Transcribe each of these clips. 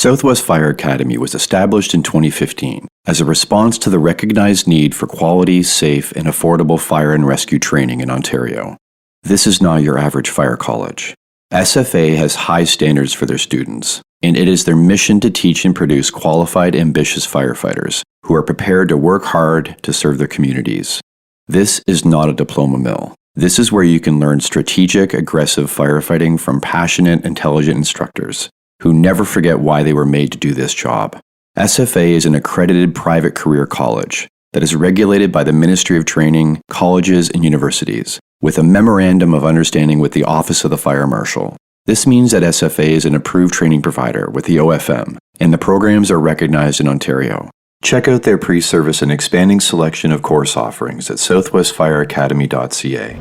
Southwest Fire Academy was established in 2015 as a response to the recognized need for quality, safe, and affordable fire and rescue training in Ontario. This is not your average fire college. SFA has high standards for their students, and it is their mission to teach and produce qualified, ambitious firefighters who are prepared to work hard to serve their communities. This is not a diploma mill. This is where you can learn strategic, aggressive firefighting from passionate, intelligent instructors who never forget why they were made to do this job. SFA is an accredited private career college that is regulated by the Ministry of Training, colleges, and universities, with a memorandum of understanding with the Office of the Fire Marshal. This means that SFA is an approved training provider with the OFM, and the programs are recognized in Ontario. Check out their pre-service and expanding selection of course offerings at southwestfireacademy.ca.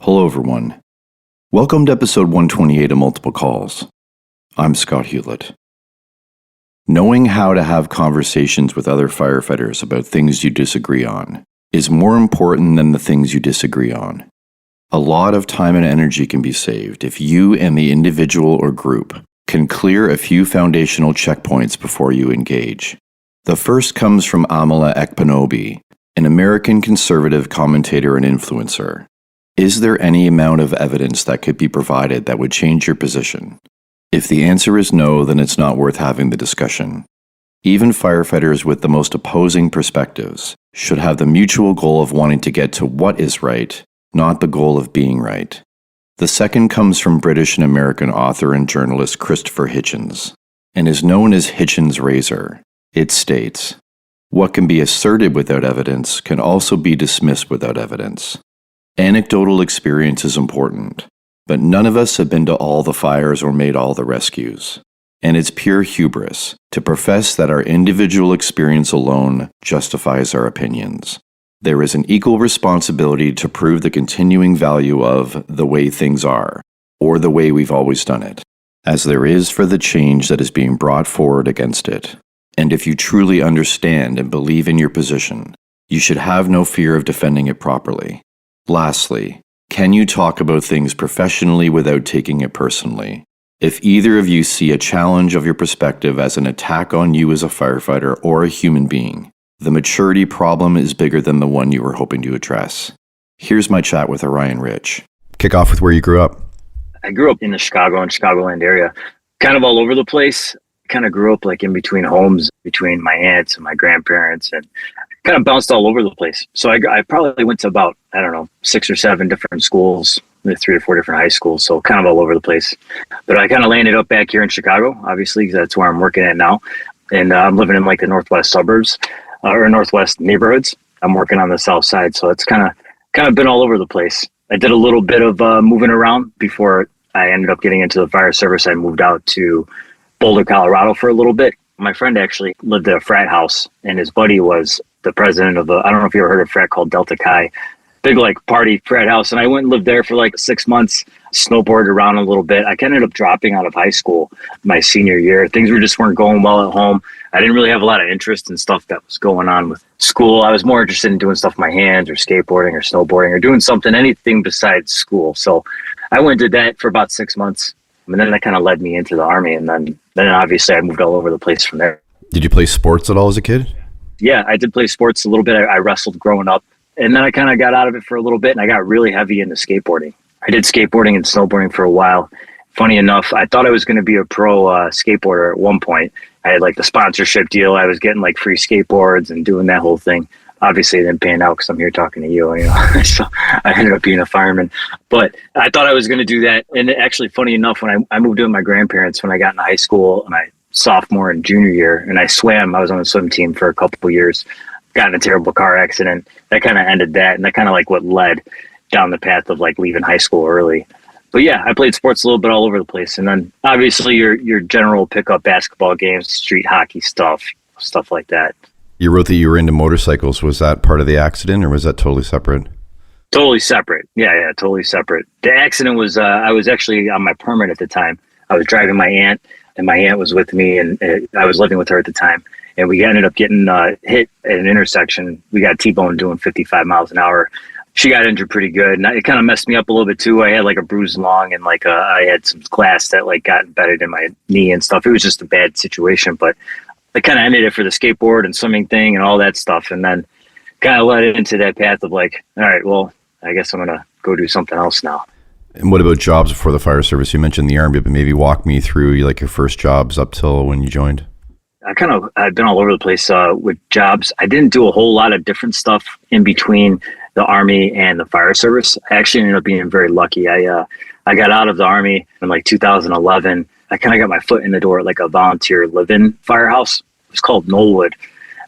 Hello everyone. Welcome to episode 128 of Multiple Calls. I'm Scott Hewlett. Knowing how to have conversations with other firefighters about things you disagree on is more important than the things you disagree on. A lot of time and energy can be saved if you and the individual or group can clear a few foundational checkpoints before you engage. The first comes from Amala Ekpanobi, an American conservative commentator and influencer. Is there any amount of evidence that could be provided that would change your position? If the answer is no, then it's not worth having the discussion. Even firefighters with the most opposing perspectives should have the mutual goal of wanting to get to what is right, not the goal of being right. The second comes from British and American author and journalist Christopher Hitchens, and is known as Hitchens' razor. It states, "What can be asserted without evidence can also be dismissed without evidence." Anecdotal experience is important, but none of us have been to all the fires or made all the rescues. And it's pure hubris to profess that our individual experience alone justifies our opinions. There is an equal responsibility to prove the continuing value of the way things are, or the way we've always done it, as there is for the change that is being brought forward against it. And if you truly understand and believe in your position, you should have no fear of defending it properly. Lastly, can you talk about things professionally without taking it personally? If either of you see a challenge of your perspective as an attack on you as a firefighter or a human being, the maturity problem is bigger than the one you were hoping to address. Here's my chat with Orion Rich. Kick off with where you grew up. I grew up in the Chicago and Chicagoland area, kind of all over the place. Kind of grew up like in between homes, between my aunts and my grandparents, and kind of bounced all over the place. So I probably went to about, 6 or 7 different schools, 3 or 4 different high schools. So kind of all over the place. But I kind of landed up back here in Chicago, obviously, because that's where I'm working at now. And I'm living in like the northwest suburbs or northwest neighborhoods. I'm working on the south side. So it's kind of been all over the place. I did a little bit of moving around before I ended up getting into the fire service. I moved out to Boulder, Colorado for a little bit. My friend actually lived at a frat house, and his buddy was the president of I don't know if you ever heard of a frat called Delta Chi, big like party frat house. And I went and lived there for like 6 months, snowboarded around a little bit. I ended up dropping out of high school my senior year. Things just weren't going well at home. I didn't really have a lot of interest in stuff that was going on with school. I was more interested in doing stuff with my hands or skateboarding or snowboarding or doing anything besides school. So I went and did that for about 6 months. And then that kind of led me into the Army. And then obviously I moved all over the place from there. Did you play sports at all as a kid? Yeah, I did play sports a little bit. I wrestled growing up. And then I kind of got out of it for a little bit, and I got really heavy into skateboarding. I did skateboarding and snowboarding for a while. Funny enough, I thought I was going to be a pro skateboarder at one point. I had like the sponsorship deal. I was getting like free skateboards and doing that whole thing. Obviously, it didn't pan out because I'm here talking to you, so I ended up being a fireman. But I thought I was going to do that. And actually, funny enough, when I moved in with my grandparents when I got into high school, and sophomore and junior year, and I swam. I was on the swim team for a couple of years. Got in a terrible car accident. That kind of ended that, and that kind of like what led down the path of like leaving high school early. But yeah, I played sports a little bit all over the place, and then obviously your general pickup basketball games, street hockey stuff like that. You wrote that you were into motorcycles. Was that part of the accident, or was that totally separate? Totally separate. Yeah, totally separate. The accident was, I was actually on my permit at the time. I was driving my aunt, and my aunt was with me, and I was living with her at the time. And we ended up getting hit at an intersection. We got T-boned doing 55 miles an hour. She got injured pretty good. And it kind of messed me up a little bit too. I had like a bruised lung, and like I had some glass that like got embedded in my knee and stuff. It was just a bad situation, but I kind of ended it for the skateboard and swimming thing and all that stuff. And then kind of led it into that path of like, all right, well, I guess I'm going to go do something else now. And what about jobs before the fire service? You mentioned the Army, but maybe walk me through like your first jobs up till when you joined. I've been all over the place with jobs. I didn't do a whole lot of different stuff in between the Army and the fire service. I actually ended up being very lucky. I got out of the Army in like 2011. I kind of got my foot in the door at like a volunteer live-in firehouse. It's called Knollwood.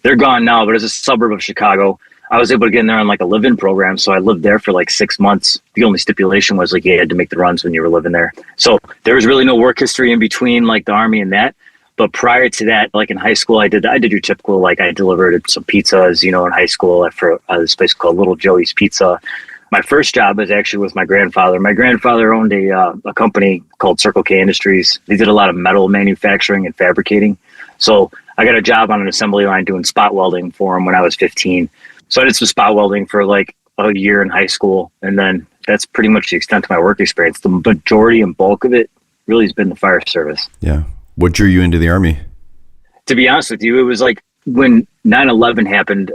They're gone now, but it's a suburb of Chicago. I was able to get in there on like a live-in program. So I lived there for like 6 months. The only stipulation was like you had to make the runs when you were living there. So there was really no work history in between like the Army and that. But prior to that, like in high school, I did your typical, like I delivered some pizzas, in high school for this place called Little Joey's Pizza. My first job was actually with my grandfather. My grandfather owned a company called Circle K Industries. They did a lot of metal manufacturing and fabricating. So I got a job on an assembly line doing spot welding for him when I was 15. So I did some spot welding for like a year in high school. And then that's pretty much the extent of my work experience. The majority and bulk of it really has been the fire service. Yeah. What drew you into the Army? To be honest with you, it was like when 9/11 happened,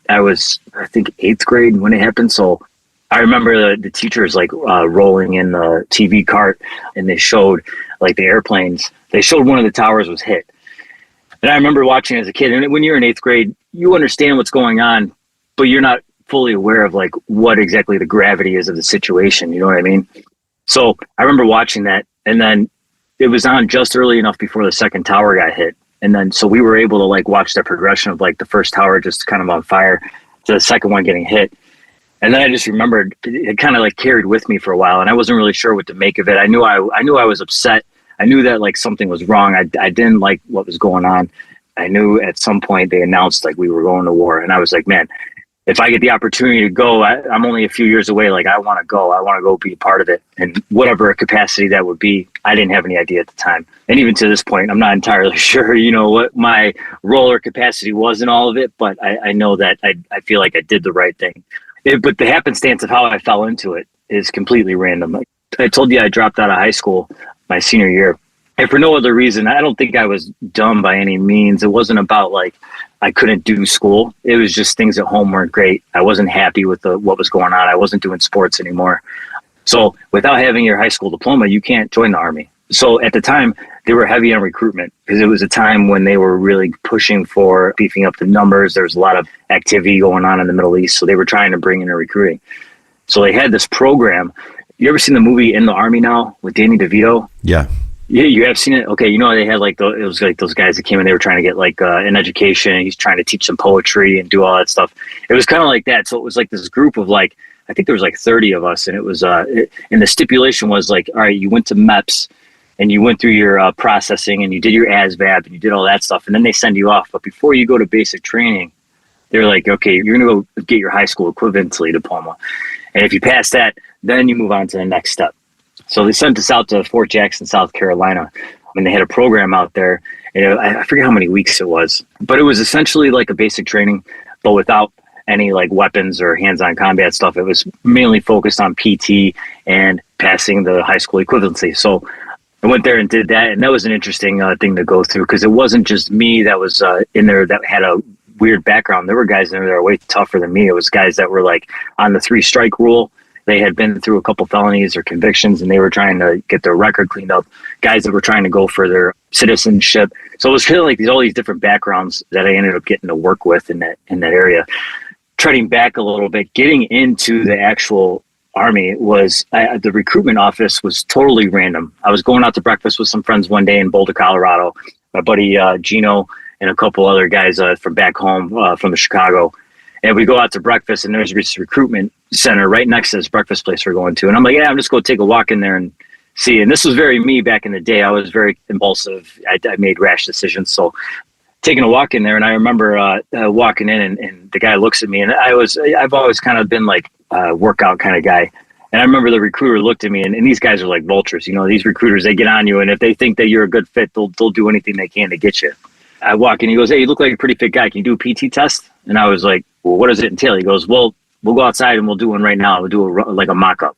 I was, I think, 8th grade when it happened. So I remember the teachers like rolling in the TV cart, and they showed like the airplanes. They showed one of the towers was hit. And I remember watching as a kid. And when you're in 8th grade, you understand what's going on, but you're not fully aware of like what exactly the gravity is of the situation. You know what I mean? So I remember watching that, and then it was on just early enough before the second tower got hit. And then, so we were able to like watch the progression of like the first tower just kind of on fire to the second one getting hit. And then I just remembered it kind of like carried with me for a while, and I wasn't really sure what to make of it. I knew I was upset. I knew that like something was wrong. I didn't like what was going on. I knew at some point they announced like we were going to war, and I was like, man, if I get the opportunity to go, I'm only a few years away. Like I want to go. I want to go be a part of it. And whatever capacity that would be, I didn't have any idea at the time. And even to this point, I'm not entirely sure, what my role or capacity was in all of it. But I know that I feel like I did the right thing. But the happenstance of how I fell into it is completely random. I told you I dropped out of high school my senior year. And for no other reason. I don't think I was dumb by any means. It wasn't about like I couldn't do school. It was just things at home weren't great. I wasn't happy with what was going on. I wasn't doing sports anymore. So without having your high school diploma, you can't join the Army. So at the time, they were heavy on recruitment because it was a time when they were really pushing for beefing up the numbers. There was a lot of activity going on in the Middle East. So they were trying to bring in a recruiting. So they had this program. You ever seen the movie In the Army Now with Danny DeVito? Yeah. Yeah, you have seen it? Okay, they had like, it was like those guys that came in, they were trying to get like an education, and he's trying to teach them poetry and do all that stuff. It was kind of like that. So it was like this group of like, I think there was like 30 of us, and it was, and the stipulation was like, all right, you went to MEPS, and you went through your processing, and you did your ASVAB, and you did all that stuff, and then they send you off. But before you go to basic training, they're like, okay, you're going to go get your high school equivalency diploma. And if you pass that, then you move on to the next step. So they sent us out to Fort Jackson, South Carolina, and they had a program out there. And I forget how many weeks it was, but it was essentially like a basic training, but without any like weapons or hands-on combat stuff. It was mainly focused on PT and passing the high school equivalency. So I went there and did that, and that was an interesting thing to go through because it wasn't just me that was in there that had a weird background. There were guys in there that were way tougher than me. It was guys that were like on the 3-strike rule. They had been through a couple felonies or convictions, and they were trying to get their record cleaned up. Guys that were trying to go for their citizenship. So it was kind of like all these different backgrounds that I ended up getting to work with in that area. Treading back a little bit, getting into the actual Army was the recruitment office was totally random. I was going out to breakfast with some friends one day in Boulder, Colorado. My buddy Gino and a couple other guys from back home from Chicago. And we go out to breakfast, and there's this recruitment center right next to this breakfast place we're going to. And I'm like, yeah, I'm just going to take a walk in there and see. And this was very me back in the day. I was very impulsive. I made rash decisions. So taking a walk in there, and I remember walking in, and the guy looks at me, and I've always kind of been like a workout kind of guy. And I remember the recruiter looked at me, and these guys are like vultures. These recruiters, they get on you, and if they think that you're a good fit, they'll do anything they can to get you. I walk in, he goes, "Hey, you look like a pretty fit guy. Can you do a PT test?" And I was like, "Well, what does it entail?" He goes, "Well, we'll go outside and we'll do one right now. We'll do a mock-up.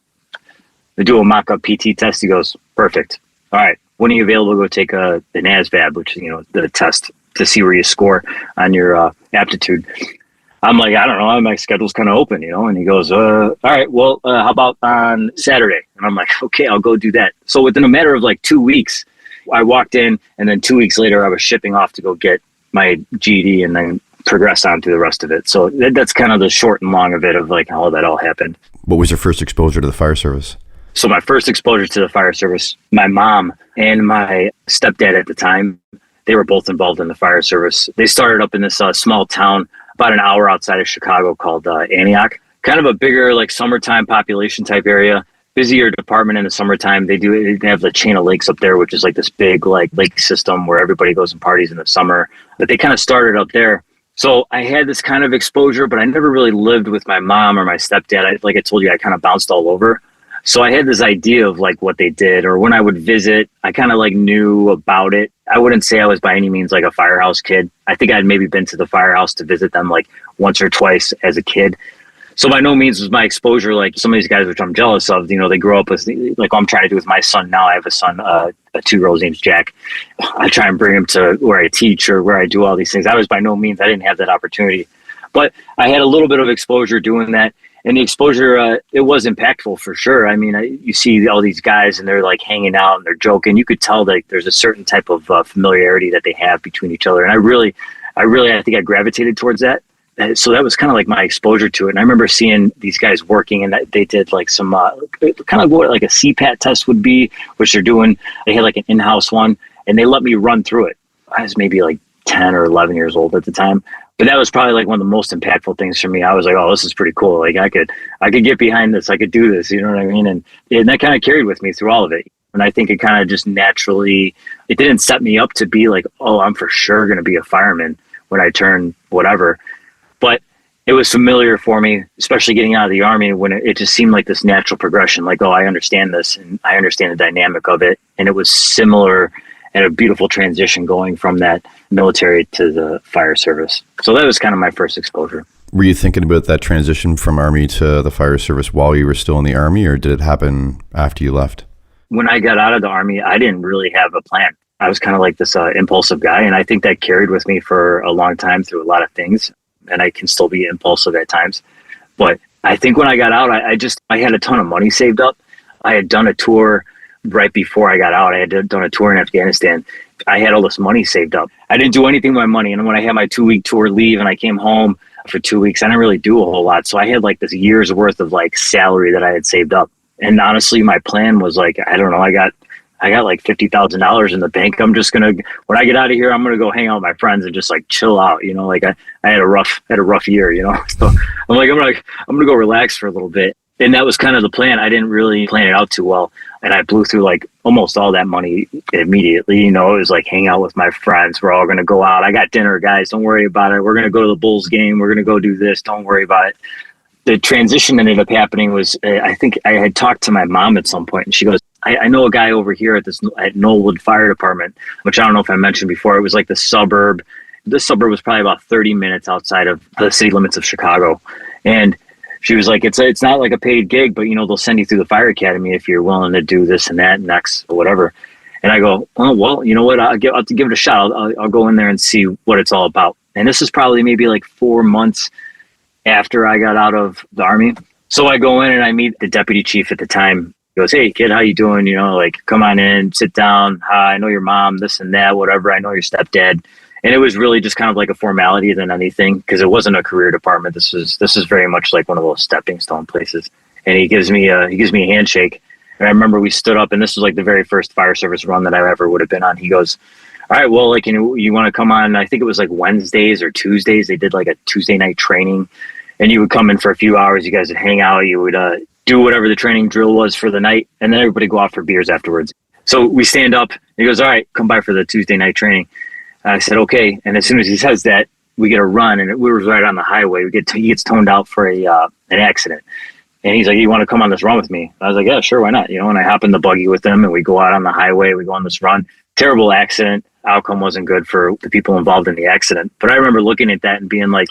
We do a mock-up PT test." He goes, "Perfect. All right. When are you available to go take an ASVAB, which is, the test to see where you score on your aptitude?" I'm like, "I don't know. My schedule's kind of open, And he goes, "All right. Well, how about on Saturday?" And I'm like, "Okay, I'll go do that." So within a matter of like 2 weeks, I walked in, and then 2 weeks later, I was shipping off to go get my GED and then progress on through the rest of it. So that's kind of the short and long of it, of like how that all happened. What was your first exposure to the fire service? So my first exposure to the fire service, my mom and my stepdad at the time, they were both involved in the fire service. They started up in this small town about an hour outside of Chicago called Antioch. Kind of a bigger, like, summertime population type area. Busier department in the summertime. They have the chain of lakes up there, which is like this big like lake system where everybody goes and parties in the summer. But they kind of started up there. So I had this kind of exposure, but I never really lived with my mom or my stepdad. Like I told you, I kind of bounced all over. So I had this idea of like what they did, or when I would visit, I kind of like knew about it. I wouldn't say I was by any means like a firehouse kid. I think I'd maybe been to the firehouse to visit them like once or twice as a kid. So by no means was my exposure like some of these guys, which I'm jealous of. They grow up with, like what I'm trying to do with my son now. I have a son, a 2-year-old, his name's Jack. I try and bring him to where I teach or where I do all these things. I didn't have that opportunity. But I had a little bit of exposure doing that. And the exposure, it was impactful for sure. I mean, you see all these guys and they're like hanging out and they're joking. You could tell that there's a certain type of familiarity that they have between each other. And I think I gravitated towards that. So that was kind of like my exposure to it. And I remember seeing these guys working, and they did like some kind of what like a CPAT test would be, which they're doing. They had like an in-house one, and they let me run through it. I was maybe like 10 or 11 years old at the time. But that was probably like one of the most impactful things for me. I was like, "Oh, this is pretty cool. Like I could get behind this. I could do this." You know what I mean? And that kind of carried with me through all of it. And I think it kind of just naturally, it didn't set me up to be like, "Oh, I'm for sure going to be a fireman when I turn whatever." But it was familiar for me, especially getting out of the Army, when it just seemed like this natural progression. Like, oh, I understand this and I understand the dynamic of it. And it was similar and a beautiful transition going from that military to the fire service. So that was kind of my first exposure. Were you thinking about that transition from Army to the fire service while you were still in the Army, or did it happen after you left? When I got out of the Army, I didn't really have a plan. I was kind of like this impulsive guy. And I think that carried with me for a long time through a lot of things. And I can still be impulsive at times. But I think when I got out, I had a ton of money saved up. I had done a tour right before I got out. I had done a tour in Afghanistan. I had all this money saved up. I didn't do anything with my money. And when I had my 2-week tour leave and I came home for 2 weeks, I didn't really do a whole lot. So I had like this year's worth of like salary that I had saved up. And honestly, my plan was like, I don't know, I got like $50,000 in the bank. I'm just going to, when I get out of here, I'm going to go hang out with my friends and just like chill out. Like I had a rough year, so I'm like, I'm going to go relax for a little bit. And that was kind of the plan. I didn't really plan it out too well. And I blew through like almost all that money immediately. It was like hang out with my friends. We're all going to go out. I got dinner, guys. Don't worry about it. We're going to go to the Bulls game. We're going to go do this. Don't worry about it. The transition ended up happening was, I think I had talked to my mom at some point, and she goes, I know a guy over here at Knollwood Fire Department, which I don't know if I mentioned before. It was like the suburb. This suburb was probably about 30 minutes outside of the city limits of Chicago. And she was like, it's not like a paid gig, but they'll send you through the fire academy if you're willing to do this and that next or whatever. And I go, "Oh, well, you know what? I'll have to give it a shot. I'll go in there and see what it's all about." And this is probably maybe like 4 months after I got out of the Army. So I go in and I meet the deputy chief at the time. He goes, "Hey kid, how you doing? Like come on in, sit down. Hi, I know your mom, this and that, whatever. I know your stepdad." And it was really just kind of like a formality than anything, because it wasn't a career department. This is very much like one of those stepping stone places. And he gives me a handshake. And I remember we stood up, and this was like the very first fire service run that I ever would have been on. He goes, "All right, well, like, you want to come on?" I think it was like Wednesdays or Tuesdays. They did like a Tuesday night training, and you would come in for a few hours. You guys would hang out. You would do whatever the training drill was for the night, and then everybody go out for beers afterwards. So we stand up. And he goes, "All right, come by for the Tuesday night training." And I said, okay. And as soon as he says that, we get a run, and we were right on the highway. He gets toned out for an accident. And he's like, you want to come on this run with me? I was like, yeah, sure. Why not? And I hop in the buggy with him, and we go out on the highway. We go on this run. Terrible accident. Outcome wasn't good for the people involved in the accident. But I remember looking at that and being like,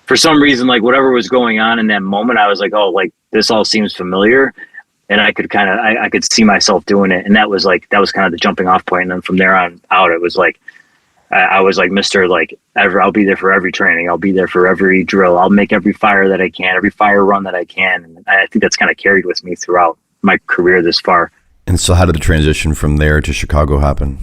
for some reason, like whatever was going on in that moment, I was like, oh, like this all seems familiar. And I could I could see myself doing it. And that was kind of the jumping off point. And then from there on out, it was like, I was like, Mr. Like, I'll be there for every training. I'll be there for every drill. I'll make every fire that I can, every fire run that I can. And I think that's kind of carried with me throughout my career this far. And so how did the transition from there to Chicago happen?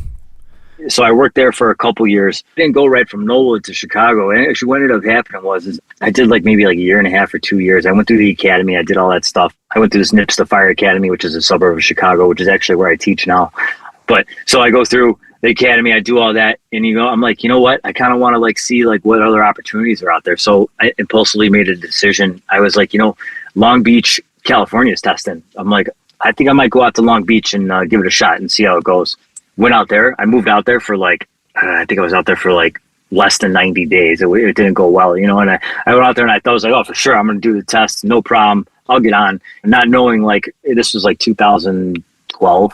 So I worked there for a couple years. I didn't go right from Knollwood to Chicago. And actually what ended up happening is I did maybe a year and a half or 2 years. I went through the academy. I did all that stuff. I went through this NIPSTA Fire Academy, which is a suburb of Chicago, which is actually where I teach now. But so I go through the academy, I do all that, and I'm like, you know what? I kind of want to see what other opportunities are out there. So I impulsively made a decision. I was like, Long Beach, California is testing. I'm like, I think I might go out to Long Beach and give it a shot and see how it goes. Went out there. I moved out there for I think I was out there for less than 90 days. It didn't go well, and I went out there and I was like, oh, for sure, I'm going to do the test. No problem. I'll get on. Not knowing this was 2012.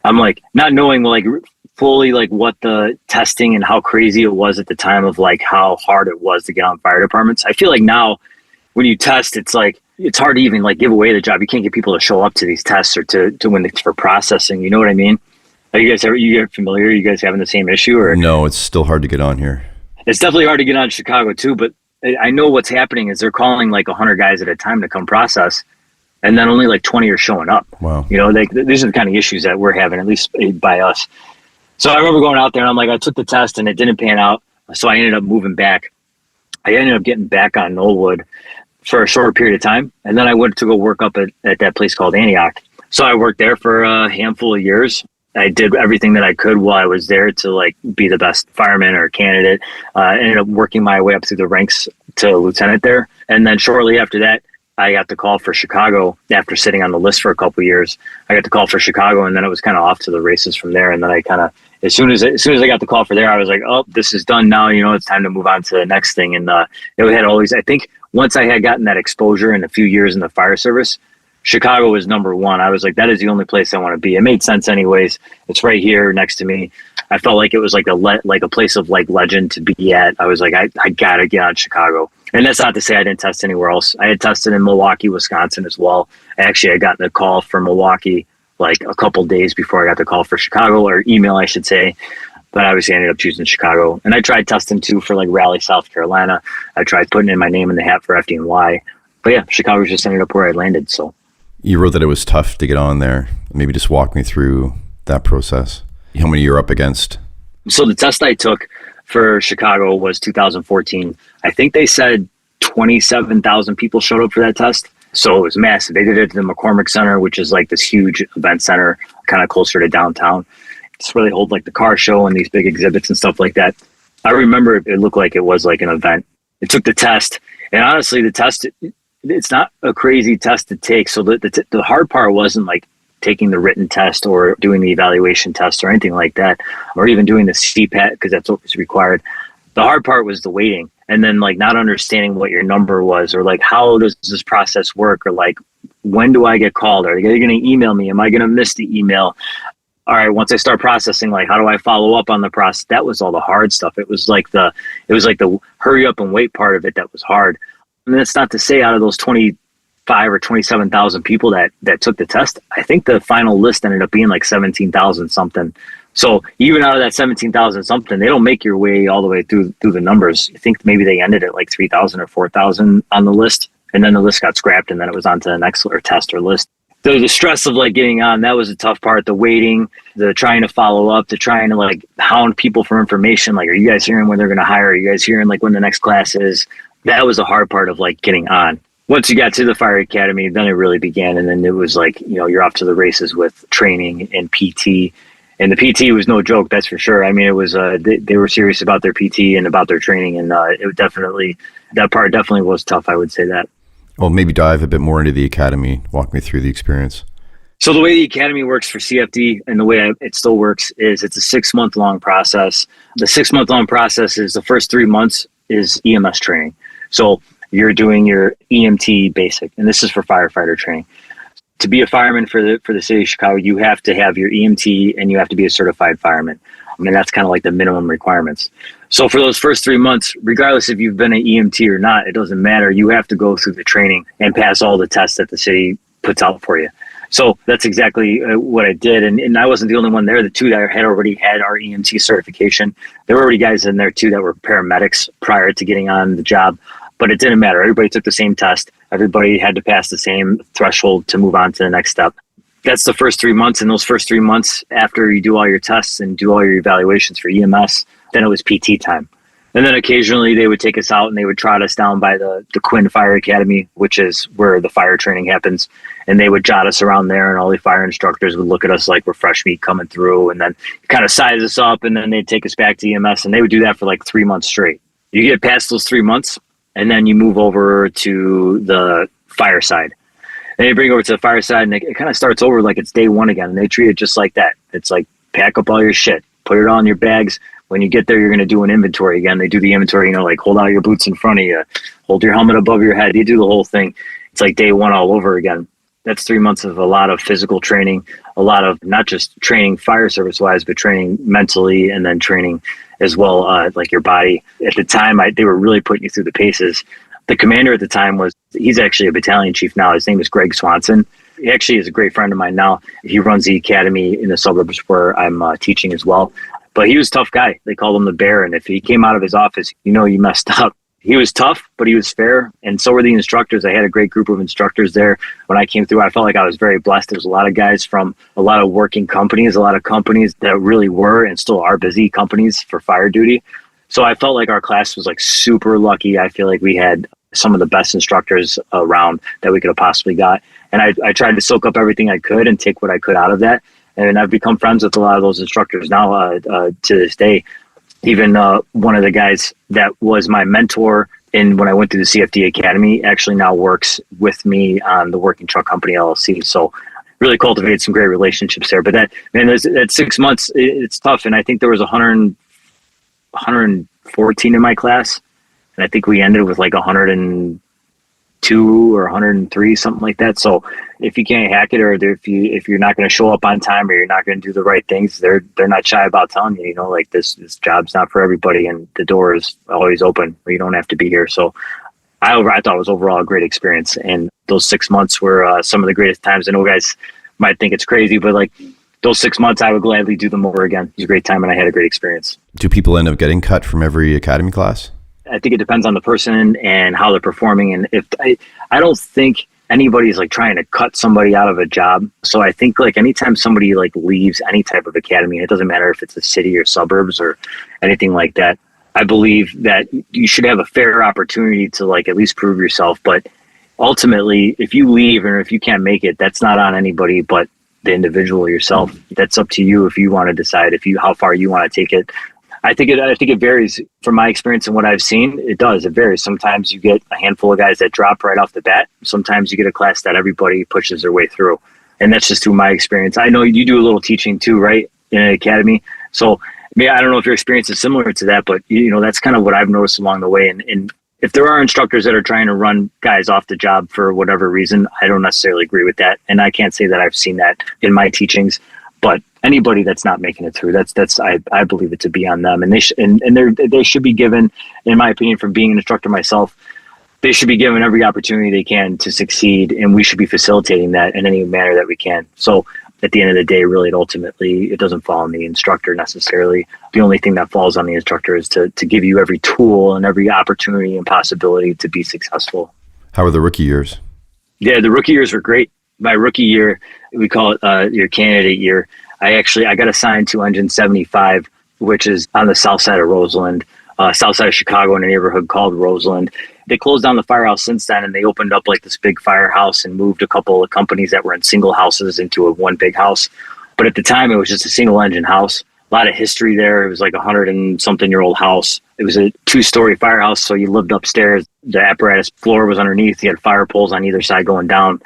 I'm not knowing fully what the testing and how crazy it was at the time of how hard it was to get on fire departments. I feel like now when you test, it's it's hard to even give away the job. You can't get people to show up to these tests or to when it's for processing. You know what I mean? Are you guys familiar? Are you guys having the same issue? Or no, it's still hard to get on here. It's definitely hard to get on in Chicago too, but I know what's happening is they're calling 100 guys at a time to come process, and then only 20 are showing up. Wow. These are the kind of issues that we're having, at least by us. So I remember going out there and I'm I took the test and it didn't pan out. So I ended up moving back. I ended up getting back on Knollwood for a short period of time. And then I went to go work up at that place called Antioch. So I worked there for a handful of years. I did everything that I could while I was there to be the best fireman or candidate. I ended up working my way up through the ranks to lieutenant there. And then shortly after that, I got the call for Chicago after sitting on the list for a couple of years. I got the call for Chicago, and then it was kind of off to the races from there. And then I kind of, as soon as I got the call for there, I was like, oh, this is done now. It's time to move on to the next thing. And it had always, I think once I had gotten that exposure in a few years in the fire service, Chicago was number one. I was like, that is the only place I want to be. It made sense anyways. It's right here next to me. I felt like it was a place of legend to be at. I was like, I got to get on Chicago. And that's not to say I didn't test anywhere else. I had tested in Milwaukee, Wisconsin as well. Actually, I got the call for Milwaukee a couple days before I got the call for Chicago, or email, I should say. But obviously I ended up choosing Chicago. And I tried testing too for Raleigh, South Carolina. I tried putting in my name in the hat for FDNY. But yeah, Chicago just ended up where I landed. So you wrote that it was tough to get on there. Maybe just walk me through that process. How many you're up against? So the test I took for Chicago was 2014. I think they said 27,000 people showed up for that test. So it was massive. They did it at the McCormick Center, which is this huge event center, kind of closer to downtown. It's where they hold the car show and these big exhibits and stuff like that. I remember it looked like it was an event. It took the test, and honestly, the test, it's not a crazy test to take. So the hard part wasn't taking the written test or doing the evaluation test or anything like that, or even doing the CPAT, because that's what was required. The hard part was the waiting, and then not understanding what your number was, or how does this process work, or when do I get called? Are they going to email me? Am I going to miss the email? All right, once I start processing, how do I follow up on the process? That was all the hard stuff. It was the hurry up and wait part of it that was hard. And that's not to say out of those 25 or 27,000 people that took the test, I think the final list ended up being 17,000 something. So even out of that 17,000 something, they don't make your way all the way through the numbers. I think maybe they ended at 3,000 or 4,000 on the list, and then the list got scrapped, and then it was on to the next test or list. So the stress of getting on, that was the tough part. The waiting, the trying to follow up, the trying to hound people for information. Are you guys hearing when they're going to hire? Are you guys hearing when the next class is? That was the hard part of getting on. Once you got to the fire academy, then it really began. And then it was you're off to the races with training and PT. And the PT was no joke, that's for sure. I mean, it was, they were serious about their PT and about their training. And that part definitely was tough. I would say that. Well, maybe dive a bit more into the academy. Walk me through the experience. So the way the academy works for CFD and the way it still works is it's a 6-month long process. The 6-month long process is the first 3 months is EMS training. So you're doing your EMT basic, and this is for firefighter training. To be a fireman for the city of Chicago, you have to have your EMT and you have to be a certified fireman. I mean, that's kind of like the minimum requirements. So for those first 3 months, regardless if you've been an EMT or not, it doesn't matter. You have to go through the training and pass all the tests that the city puts out for you. So that's exactly what I did. And I wasn't the only one there. The two that had already had our EMT certification, there were already guys in there too that were paramedics prior to getting on the job. But it didn't matter. Everybody took the same test. Everybody had to pass the same threshold to move on to the next step. That's the first 3 months. And those first 3 months, after you do all your tests and do all your evaluations for EMS, then it was PT time. And then occasionally they would take us out and they would trot us down by the Quinn Fire Academy, which is where the fire training happens. And they would jot us around there, and all the fire instructors would look at us like we're fresh meat coming through, and then kind of size us up, and then they'd take us back to EMS, and they would do that for like 3 months straight. You get past those 3 months, and then you move over to the fire side. And you bring it over to the fire side, and it kind of starts over like it's day one again, and they treat it just like that. It's like, pack up all your shit, put it all in your bags. When you get there, you're going to do an inventory again. They do the inventory, like hold out your boots in front of you, hold your helmet above your head. You do the whole thing. It's like day one all over again. That's 3 months of a lot of physical training, a lot of not just training fire service wise, but training mentally, and then training as well, like your body. At the time, they were really putting you through the paces. The commander at the time he's actually a battalion chief now. His name is Greg Swanson. He actually is a great friend of mine now. He runs the academy in the suburbs where I'm teaching as well. But he was a tough guy. They called him the Bear. And if he came out of his office, you messed up. He was tough, but he was fair. And so were the instructors. I had a great group of instructors there. When I came through, I felt like I was very blessed. There's a lot of guys from a lot of working companies, a lot of companies that really were and still are busy companies for fire duty. So I felt like our class was like super lucky. I feel like we had some of the best instructors around that we could have possibly got. And I tried to soak up everything I could and take what I could out of that. And I've become friends with a lot of those instructors now to this day. Even one of the guys that was my mentor when I went through the CFD Academy actually now works with me on the Working Truck Company LLC. So really cultivated some great relationships there. But that 6 months, it's tough. And I think there was 114 in my class. And I think we ended with like 102 or 103, something like that. So if you can't hack it, or if you're not going to show up on time, or you're not going to do the right things, they're not shy about telling you, like this job's not for everybody, and the door is always open, or you don't have to be here. So I thought it was overall a great experience. And those 6 months were some of the greatest times. I know guys might think it's crazy, but like those 6 months, I would gladly do them over again. It was a great time, and I had a great experience. Do people end up getting cut from every academy class? I think it depends on the person and how they're performing. And if I don't think anybody's like trying to cut somebody out of a job. So I think like anytime somebody like leaves any type of academy, it doesn't matter if it's a city or suburbs or anything like that, I believe that you should have a fair opportunity to like at least prove yourself. But ultimately, if you leave or if you can't make it, that's not on anybody but the individual yourself. That's up to you if you want to decide how far you want to take it. I think it varies from my experience and what I've seen. It varies. Sometimes you get a handful of guys that drop right off the bat. Sometimes you get a class that everybody pushes their way through. And that's just through my experience. I know you do a little teaching too, right? In an academy. So I don't know if your experience is similar to that, but that's kind of what I've noticed along the way. And if there are instructors that are trying to run guys off the job for whatever reason, I don't necessarily agree with that. And I can't say that I've seen that in my teachings. But anybody that's not making it through, I believe it to be on them, and they should be given, in my opinion, from being an instructor myself, they should be given every opportunity they can to succeed, and we should be facilitating that in any manner that we can. So at the end of the day, really, ultimately, it doesn't fall on the instructor necessarily. The only thing that falls on the instructor is to give you every tool and every opportunity and possibility to be successful. How were the rookie years? Yeah, the rookie years were great. My rookie year, we call it your candidate year. I got assigned to Engine 75, which is on the south side of Roseland, south side of Chicago, in a neighborhood called Roseland. They closed down the firehouse since then, and they opened up like this big firehouse and moved a couple of companies that were in single houses into one big house. But at the time, it was just a single engine house. A lot of history there. It was like 100-and-something-year-old house. It was a 2-story firehouse, so you lived upstairs. The apparatus floor was underneath. You had fire poles on either side going down.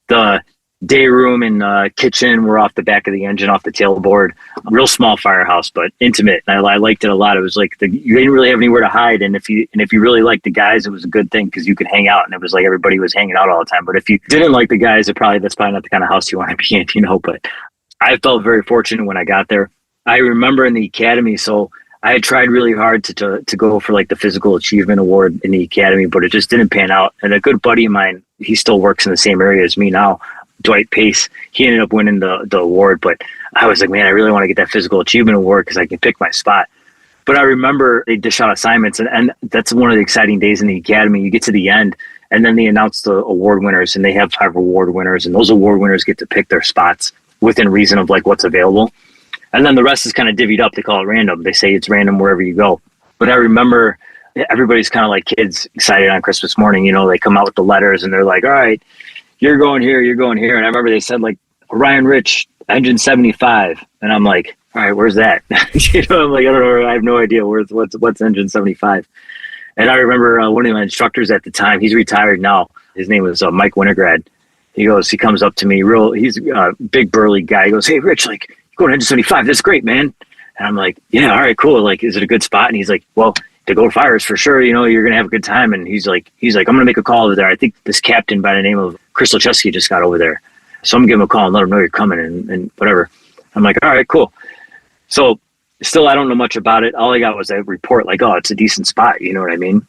The day room and kitchen were off the back of the engine, off the tailboard. Real small firehouse, but intimate. And I liked it a lot. It was like you didn't really have anywhere to hide, and if you really liked the guys, it was a good thing because you could hang out, and it was like everybody was hanging out all the time. But if you didn't like the guys, that's probably not the kind of house you want to be in, But I felt very fortunate when I got there. I remember in the academy, so I had tried really hard to go for like the physical achievement award in the academy, but it just didn't pan out. And a good buddy of mine, he still works in the same area as me now, Dwight Pace, he ended up winning the award. But I was like, man, I really want to get that physical achievement award because I can pick my spot. But I remember they dish out assignments, and that's one of the exciting days in the academy. You get to the end, and then they announce the award winners, and they have 5 award winners, and those award winners get to pick their spots within reason of like what's available. And then the rest is kind of divvied up. They call it random. They say it's random wherever you go. But I remember everybody's kind of like kids excited on Christmas morning. They come out with the letters and they're like, all right, you're going here, you're going here. And I remember they said like Orion Rich, engine 75. And I'm like, all right, where's that? I'm like, I don't know. I have no idea what's engine 75. And I remember one of my instructors at the time, he's retired now. His name was Mike Winograd. He comes up to me he's a big burly guy. He goes, hey, Rich, like, going to engine 75. That's great, man. And I'm like, yeah, all right, cool. Like, is it a good spot? And he's like, well, to go fires for sure. You're going to have a good time. And he's like, I'm going to make a call over there. I think this captain by the name of Chris Chesky just got over there. So I'm going to give him a call and let him know you're coming and whatever. I'm like, all right, cool. So still, I don't know much about it. All I got was a report like, oh, it's a decent spot. You know what I mean?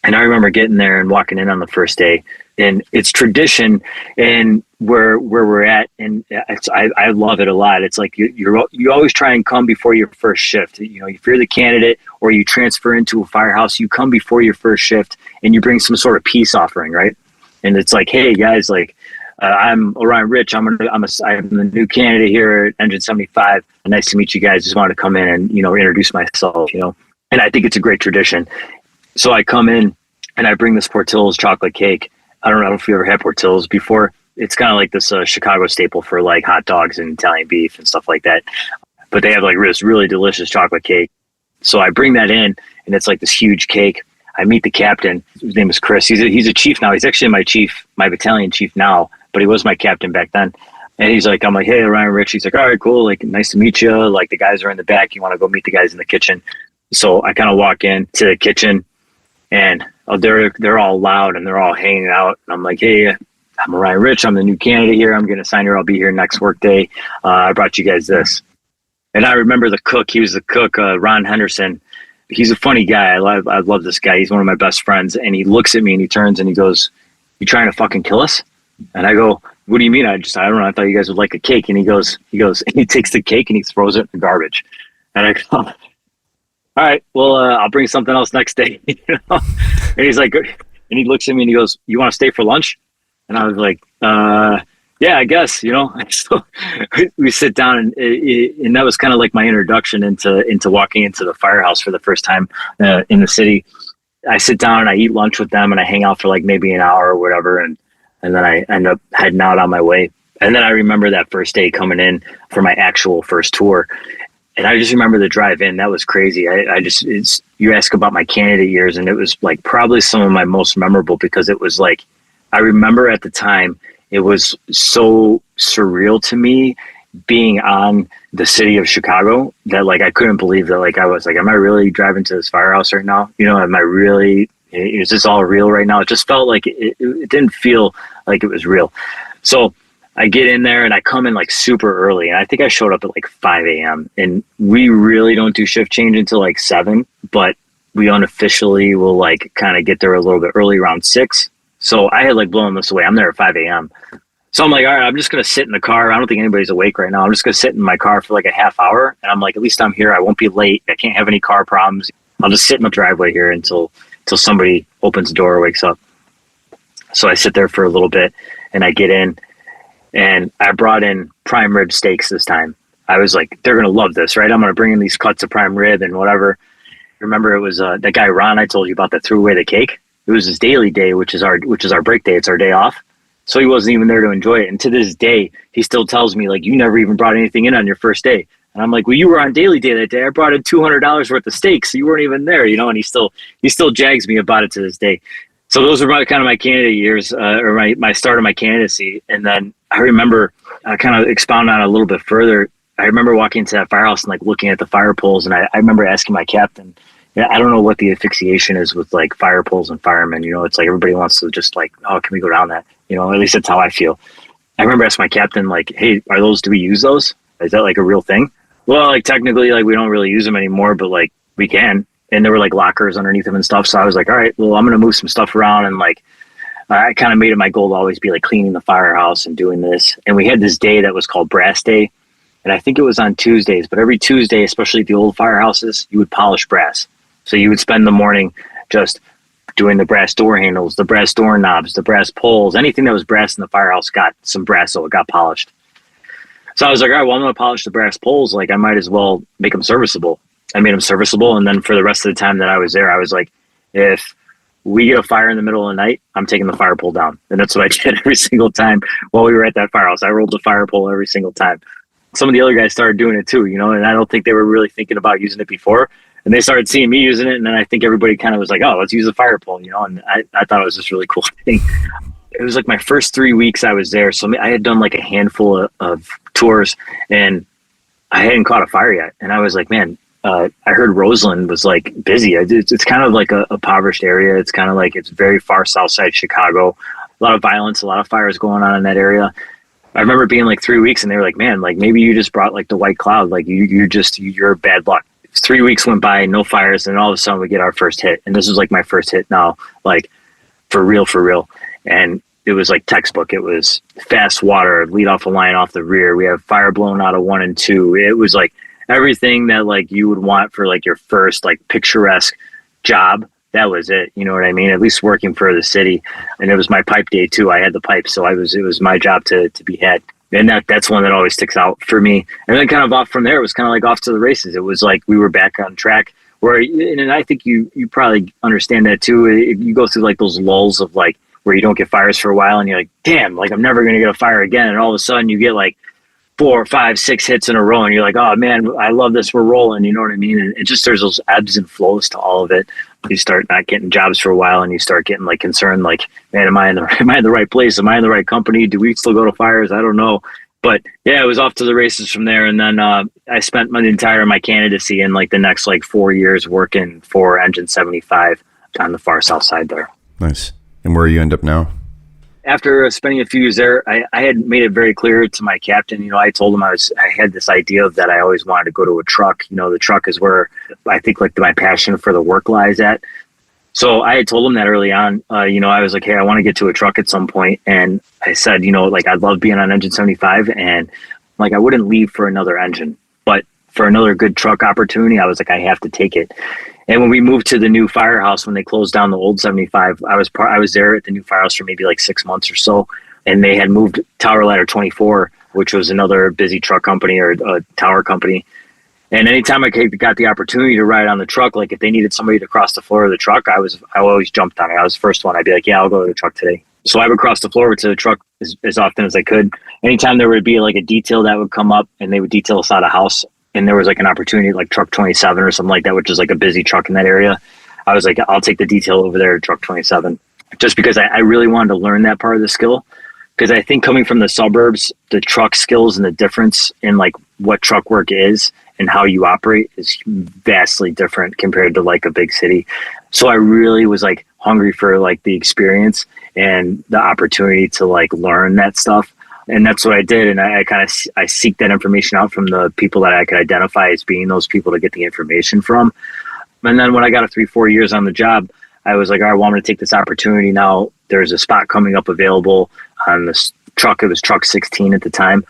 And I remember getting there and walking in on the first day, and it's tradition and where we're at. And I love it a lot. It's like you always try and come before your first shift. If you're the candidate or you transfer into a firehouse, you come before your first shift and you bring some sort of peace offering, right? And it's like, hey guys, like I'm Orion Rich. I'm the new candidate here at Engine 75. Nice to meet you guys. Just wanted to come in and introduce myself. And I think it's a great tradition. So I come in and I bring this Portillo's chocolate cake. I don't know if you ever had Portillo's before. It's kind of like this Chicago staple for like hot dogs and Italian beef and stuff like that. But they have like this really delicious chocolate cake. So I bring that in, and it's like this huge cake. I meet the captain. His name is Chris. He's a chief now. He's actually my battalion chief now, but he was my captain back then. And I'm like, hey, Orion Rich. He's like, all right, cool. Like, nice to meet you. Like, the guys are in the back. You want to go meet the guys in the kitchen? So I kind of walk in to the kitchen, and they're all loud and they're all hanging out. And I'm like, hey, I'm Orion Rich. I'm the new candidate here. I'm going to sign here. I'll be here next work day. I brought you guys this. And I remember the cook. He was the cook, Ron Henderson. He's a funny guy. I love this guy. He's one of my best friends. And he looks at me and he turns and he goes, you trying to fucking kill us? And I go, what do you mean? I don't know. I thought you guys would like a cake. And he goes, and he takes the cake and he throws it in the garbage. And I go, all right, well, I'll bring something else next day. And he's like, and he looks at me and he goes, you want to stay for lunch? And I was like, yeah, I guess, So we sit down and that was kind of like my introduction into walking into the firehouse for the first time in the city. I sit down and I eat lunch with them and I hang out for like maybe an hour or whatever. And then I end up heading out on my way. And then I remember that first day coming in for my actual first tour. And I just remember the drive in. That was crazy. You ask about my candidate years, and it was like probably some of my most memorable because it was like, I remember at the time, it was so surreal to me being on the city of Chicago that like, I couldn't believe that. Like, I was like, am I really driving to this firehouse right now? Is this all real right now? It just felt like it didn't feel like it was real. So I get in there and I come in like super early, and I think I showed up at like 5 a.m. and we really don't do shift change until like 7, but we unofficially will like kind of get there a little bit early around 6. So I had like blown this away. I'm there at 5 a.m. So I'm like, all right, I'm just going to sit in the car. I don't think anybody's awake right now. I'm just going to sit in my car for like a half hour. And I'm like, at least I'm here. I won't be late. I can't have any car problems. I'll just sit in the driveway here until somebody opens the door or wakes up. So I sit there for a little bit and I get in. And I brought in prime rib steaks this time. I was like, they're going to love this, right? I'm going to bring in these cuts of prime rib and whatever. Remember, it was that guy, Ron, I told you about that threw away the cake. It was his daily day, which is our break day. It's our day off. So he wasn't even there to enjoy it. And to this day, he still tells me, like, you never even brought anything in on your first day. And I'm like, well, you were on daily day that day. I brought in $200 worth of steaks. So you weren't even there, And he still jags me about it to this day. So those were my candidate years, or my start of my candidacy. And then I remember, kind of expound on it a little bit further. I remember walking into that firehouse and like looking at the fire poles, and I remember asking my captain, yeah, I don't know what the asphyxiation is with like fire poles and firemen. It's like everybody wants to just like, oh, can we go down that? At least that's how I feel. I remember asking my captain, like, hey, do we use those? Is that like a real thing? Well, like technically, like we don't really use them anymore, but like we can. And there were like lockers underneath them and stuff. So I was like, all right, well, I'm going to move some stuff around. And like, I kind of made it my goal to always be like cleaning the firehouse and doing this. And we had this day that was called Brass Day. And I think it was on Tuesdays, but every Tuesday, especially at the old firehouses, you would polish brass. So you would spend the morning just doing the brass door handles, the brass door knobs, the brass poles, anything that was brass in the firehouse got some brass, so it got polished. So I was like, all right, well, I'm going to polish the brass poles. Like, I might as well make them serviceable. I made them serviceable. And then for the rest of the time that I was there, I was like, if we get a fire in the middle of the night, I'm taking the fire pole down. And that's what I did every single time while we were at that firehouse. I rolled the fire pole every single time. Some of the other guys started doing it too, and I don't think they were really thinking about using it before. And they started seeing me using it. And then I think everybody kind of was like, oh, let's use the fire pole, and I thought it was just really cool thing. It was like my first 3 weeks I was there. So I had done like a handful of tours and I hadn't caught a fire yet. And I was like, man, I heard Roseland was like busy. It's kind of like a impoverished area. It's kind of like, it's very far south side Chicago. A lot of violence, a lot of fires going on in that area. I remember being like 3 weeks and they were like, man, like maybe you just brought like the white cloud. Like you're bad luck. 3 weeks went by, no fires. And all of a sudden we get our first hit. And this was like my first hit now, like for real. And it was like textbook. It was fast water, lead off a line off the rear. We have fire blown out of 1 and 2. It was like everything that like you would want for like your first like picturesque job. That was it. You know what I mean? At least working for the city. And it was my pipe day too. I had the pipe. So it was my job to be had. And that's one that always sticks out for me. And then kind of off from there, it was kind of like off to the races. It was like we were back on track and I think you probably understand that too. You go through like those lulls of like where you don't get fires for a while and you're like, damn, like I'm never going to get a fire again. And all of a sudden you get like 4, 5, 6 hits in a row and you're like, oh man, I love this. We're rolling. You know what I mean? And it just, there's those ebbs and flows to all of it. You start not getting jobs for a while and you start getting like concerned, like, man, am I in the right place? Am I in the right company? Do we still go to fires? I don't know. But yeah, it was off to the races from there. And then I spent my candidacy in like the next like 4 years working for Engine 75 on the far south side there. Nice. And where you end up now? After spending a few years there, I had made it very clear to my captain. I told him I had this idea of that I always wanted to go to a truck. The truck is where I think like my passion for the work lies at. So I had told him that early on. I was like, hey, I want to get to a truck at some point. And I said, like I'd love being on Engine 75, and like I wouldn't leave for another engine, but for another good truck opportunity, I was like, I have to take it. And when we moved to the new firehouse, when they closed down the old 75, I was there at the new firehouse for maybe like 6 months or so. And they had moved Tower Ladder 24, which was another busy truck company or a tower company. And anytime I got the opportunity to ride on the truck, like if they needed somebody to cross the floor of the truck, I always jumped on it. I was the first one. I'd be like, yeah, I'll go to the truck today. So I would cross the floor to the truck as often as I could. Anytime there would be like a detail that would come up and they would detail us out of house, and there was like an opportunity like truck 27 or something like that, which is like a busy truck in that area, I was like, I'll take the detail over there to truck 27, just because I really wanted to learn that part of the skill. Because I think coming from the suburbs, the truck skills and the difference in like what truck work is and how you operate is vastly different compared to like a big city. So I really was like hungry for like the experience and the opportunity to like learn that stuff. And that's what I did. And I seek that information out from the people that I could identify as being those people to get the information from. And then when I got a 3-4 years on the job, I was like, all right, well, I'm going to take this opportunity now. There's a spot coming up available on this truck. It was truck 16 at the time,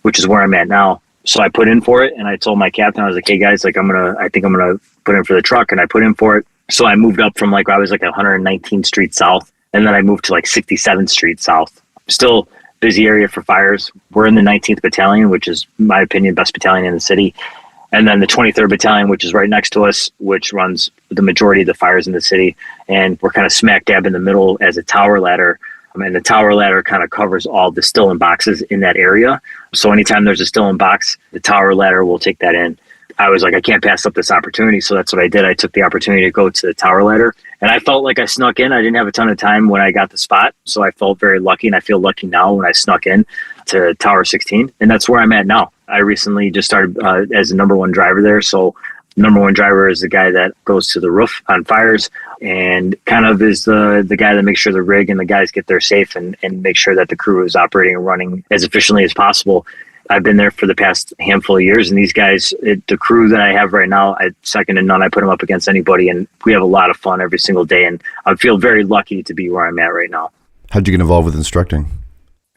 which is where I'm at now. So I put in for it and I told my captain, I was like, hey guys, like I think I'm going to put in for the truck. And I put in for it. So I moved up from like, I was like 119th Street South. And then I moved to like 67th Street South. Still busy area for fires. We're in the 19th Battalion, which is, in my opinion, best battalion in the city. And then the 23rd Battalion, which is right next to us, which runs the majority of the fires in the city. And we're kind of smack dab in the middle as a tower ladder. And the tower ladder kind of covers all the still in boxes in that area. So anytime there's a still in box, the tower ladder will take that in. I was like, I can't pass up this opportunity. So that's what I did. I took the opportunity to go to the tower ladder, and I felt like I snuck in. I didn't have a ton of time when I got the spot. So I felt very lucky, and I feel lucky now when I snuck in to Tower 16. And that's where I'm at now. I recently just started as the number one driver there. So number one driver is the guy that goes to the roof on fires and kind of is the guy that makes sure the rig and the guys get there safe and make sure that the crew is operating and running as efficiently as possible. I've been there for the past handful of years, and these guys, the crew that I have right now, I second to none. I put them up against anybody, and we have a lot of fun every single day, and I feel very lucky to be where I'm at right now. How'd you get involved with instructing?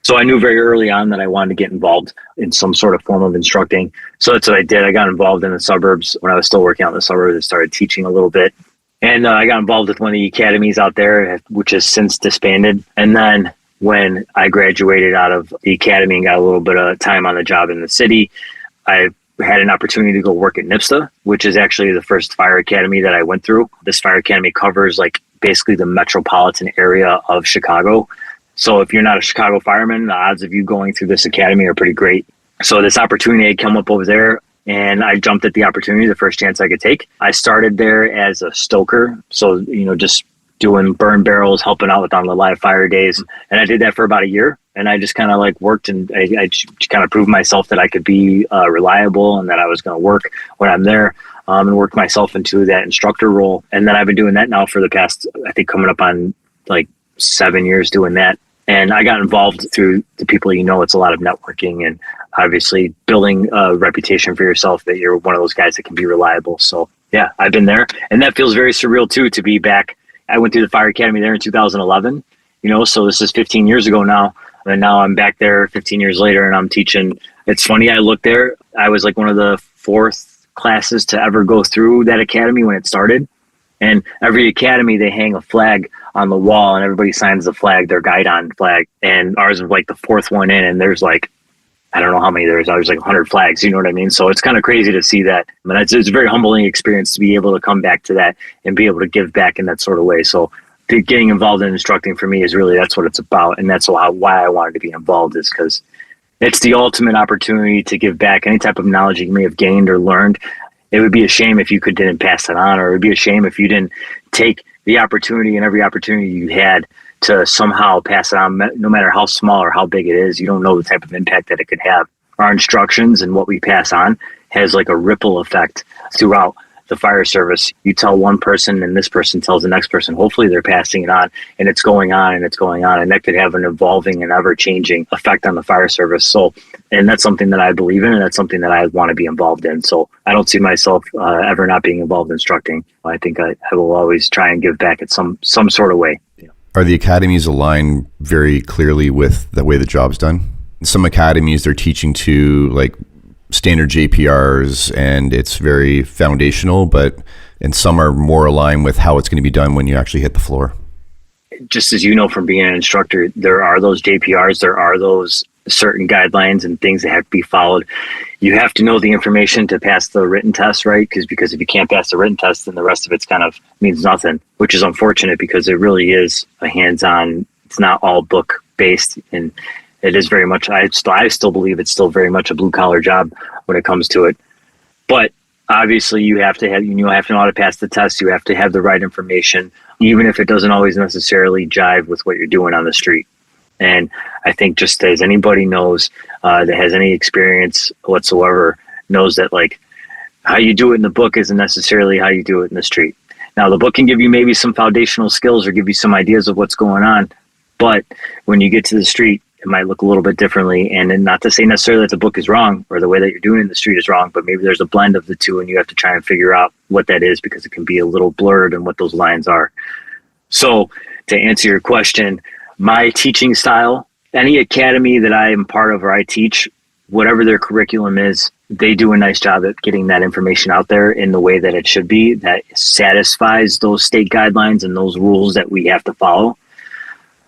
So I knew very early on that I wanted to get involved in some sort of form of instructing. So that's what I did. I got involved in the suburbs when I was still working out in the suburbs. I started teaching a little bit. And I got involved with one of the academies out there, which has since disbanded. And then when I graduated out of the academy and got a little bit of time on the job in the city, I had an opportunity to go work at NIPSA, which is actually the first fire academy that I went through. This fire academy covers like basically the metropolitan area of Chicago. So if you're not a Chicago fireman, the odds of you going through this academy are pretty great. So this opportunity had come up over there, and I jumped at the opportunity the first chance I could take. I started there as a stoker. So, just doing burn barrels, helping out with on the live fire days. And I did that for about a year. And I just kind of like worked, and I just kind of proved myself that I could be reliable and that I was going to work when I'm there, and worked myself into that instructor role. And then I've been doing that now for the past, I think coming up on like 7 years doing that. And I got involved through the people, it's a lot of networking and obviously building a reputation for yourself that you're one of those guys that can be reliable. So yeah, I've been there, and that feels very surreal too, to be back. I went through the fire academy there in 2011, so this is 15 years ago now. And now I'm back there 15 years later, and I'm teaching. It's funny. I looked there. I was like one of the fourth classes to ever go through that academy when it started. And every academy, they hang a flag on the wall, and everybody signs the flag, their guidon flag. And ours was like the fourth one in, and there's like, I don't know how many there's. I was like 100 flags, you know what I mean? So it's kind of crazy to see that. I mean, it's a very humbling experience to be able to come back to that and be able to give back in that sort of way. So getting involved in instructing for me is really, that's what it's about. And that's why I wanted to be involved, is because it's the ultimate opportunity to give back any type of knowledge you may have gained or learned. It would be a shame if you didn't pass it on, or it would be a shame if you didn't take the opportunity and every opportunity you had to somehow pass it on, no matter how small or how big it is. You don't know the type of impact that it could have. Our instructions and what we pass on has like a ripple effect throughout the fire service. You tell one person and this person tells the next person. Hopefully they're passing it on, and it's going on and it's going on, and that could have an evolving and ever-changing effect on the fire service. So, and that's something that I believe in, and that's something that I want to be involved in. So I don't see myself ever not being involved in instructing. I think I will always try and give back at some sort of way. Are the academies aligned very clearly with the way the job's done? Some academies, they're teaching to like standard JPRs, and it's very foundational, and some are more aligned with how it's going to be done when you actually hit the floor. Just as you know from being an instructor, there are those JPRs, there are those certain guidelines and things that have to be followed. You have to know the information to pass the written test, right? Because if you can't pass the written test, then the rest of it's kind of means nothing, which is unfortunate, because it really is a hands-on. It's not all book based, and it is very much. I still believe it's still very much a blue collar job when it comes to it. But obviously, you have to know how to pass the test. You have to have the right information, even if it doesn't always necessarily jive with what you're doing on the street. And I think, just as anybody knows that has any experience whatsoever, knows that like how you do it in the book isn't necessarily how you do it in the street. Now, the book can give you maybe some foundational skills or give you some ideas of what's going on, but when you get to the street, it might look a little bit differently. And then, not to say necessarily that the book is wrong or the way that you're doing it in the street is wrong, but maybe there's a blend of the two, and you have to try and figure out what that is, because it can be a little blurred and what those lines are. So to answer your question, my teaching style, any academy that I am part of or I teach, whatever their curriculum is, they do a nice job at getting that information out there in the way that it should be, that satisfies those state guidelines and those rules that we have to follow.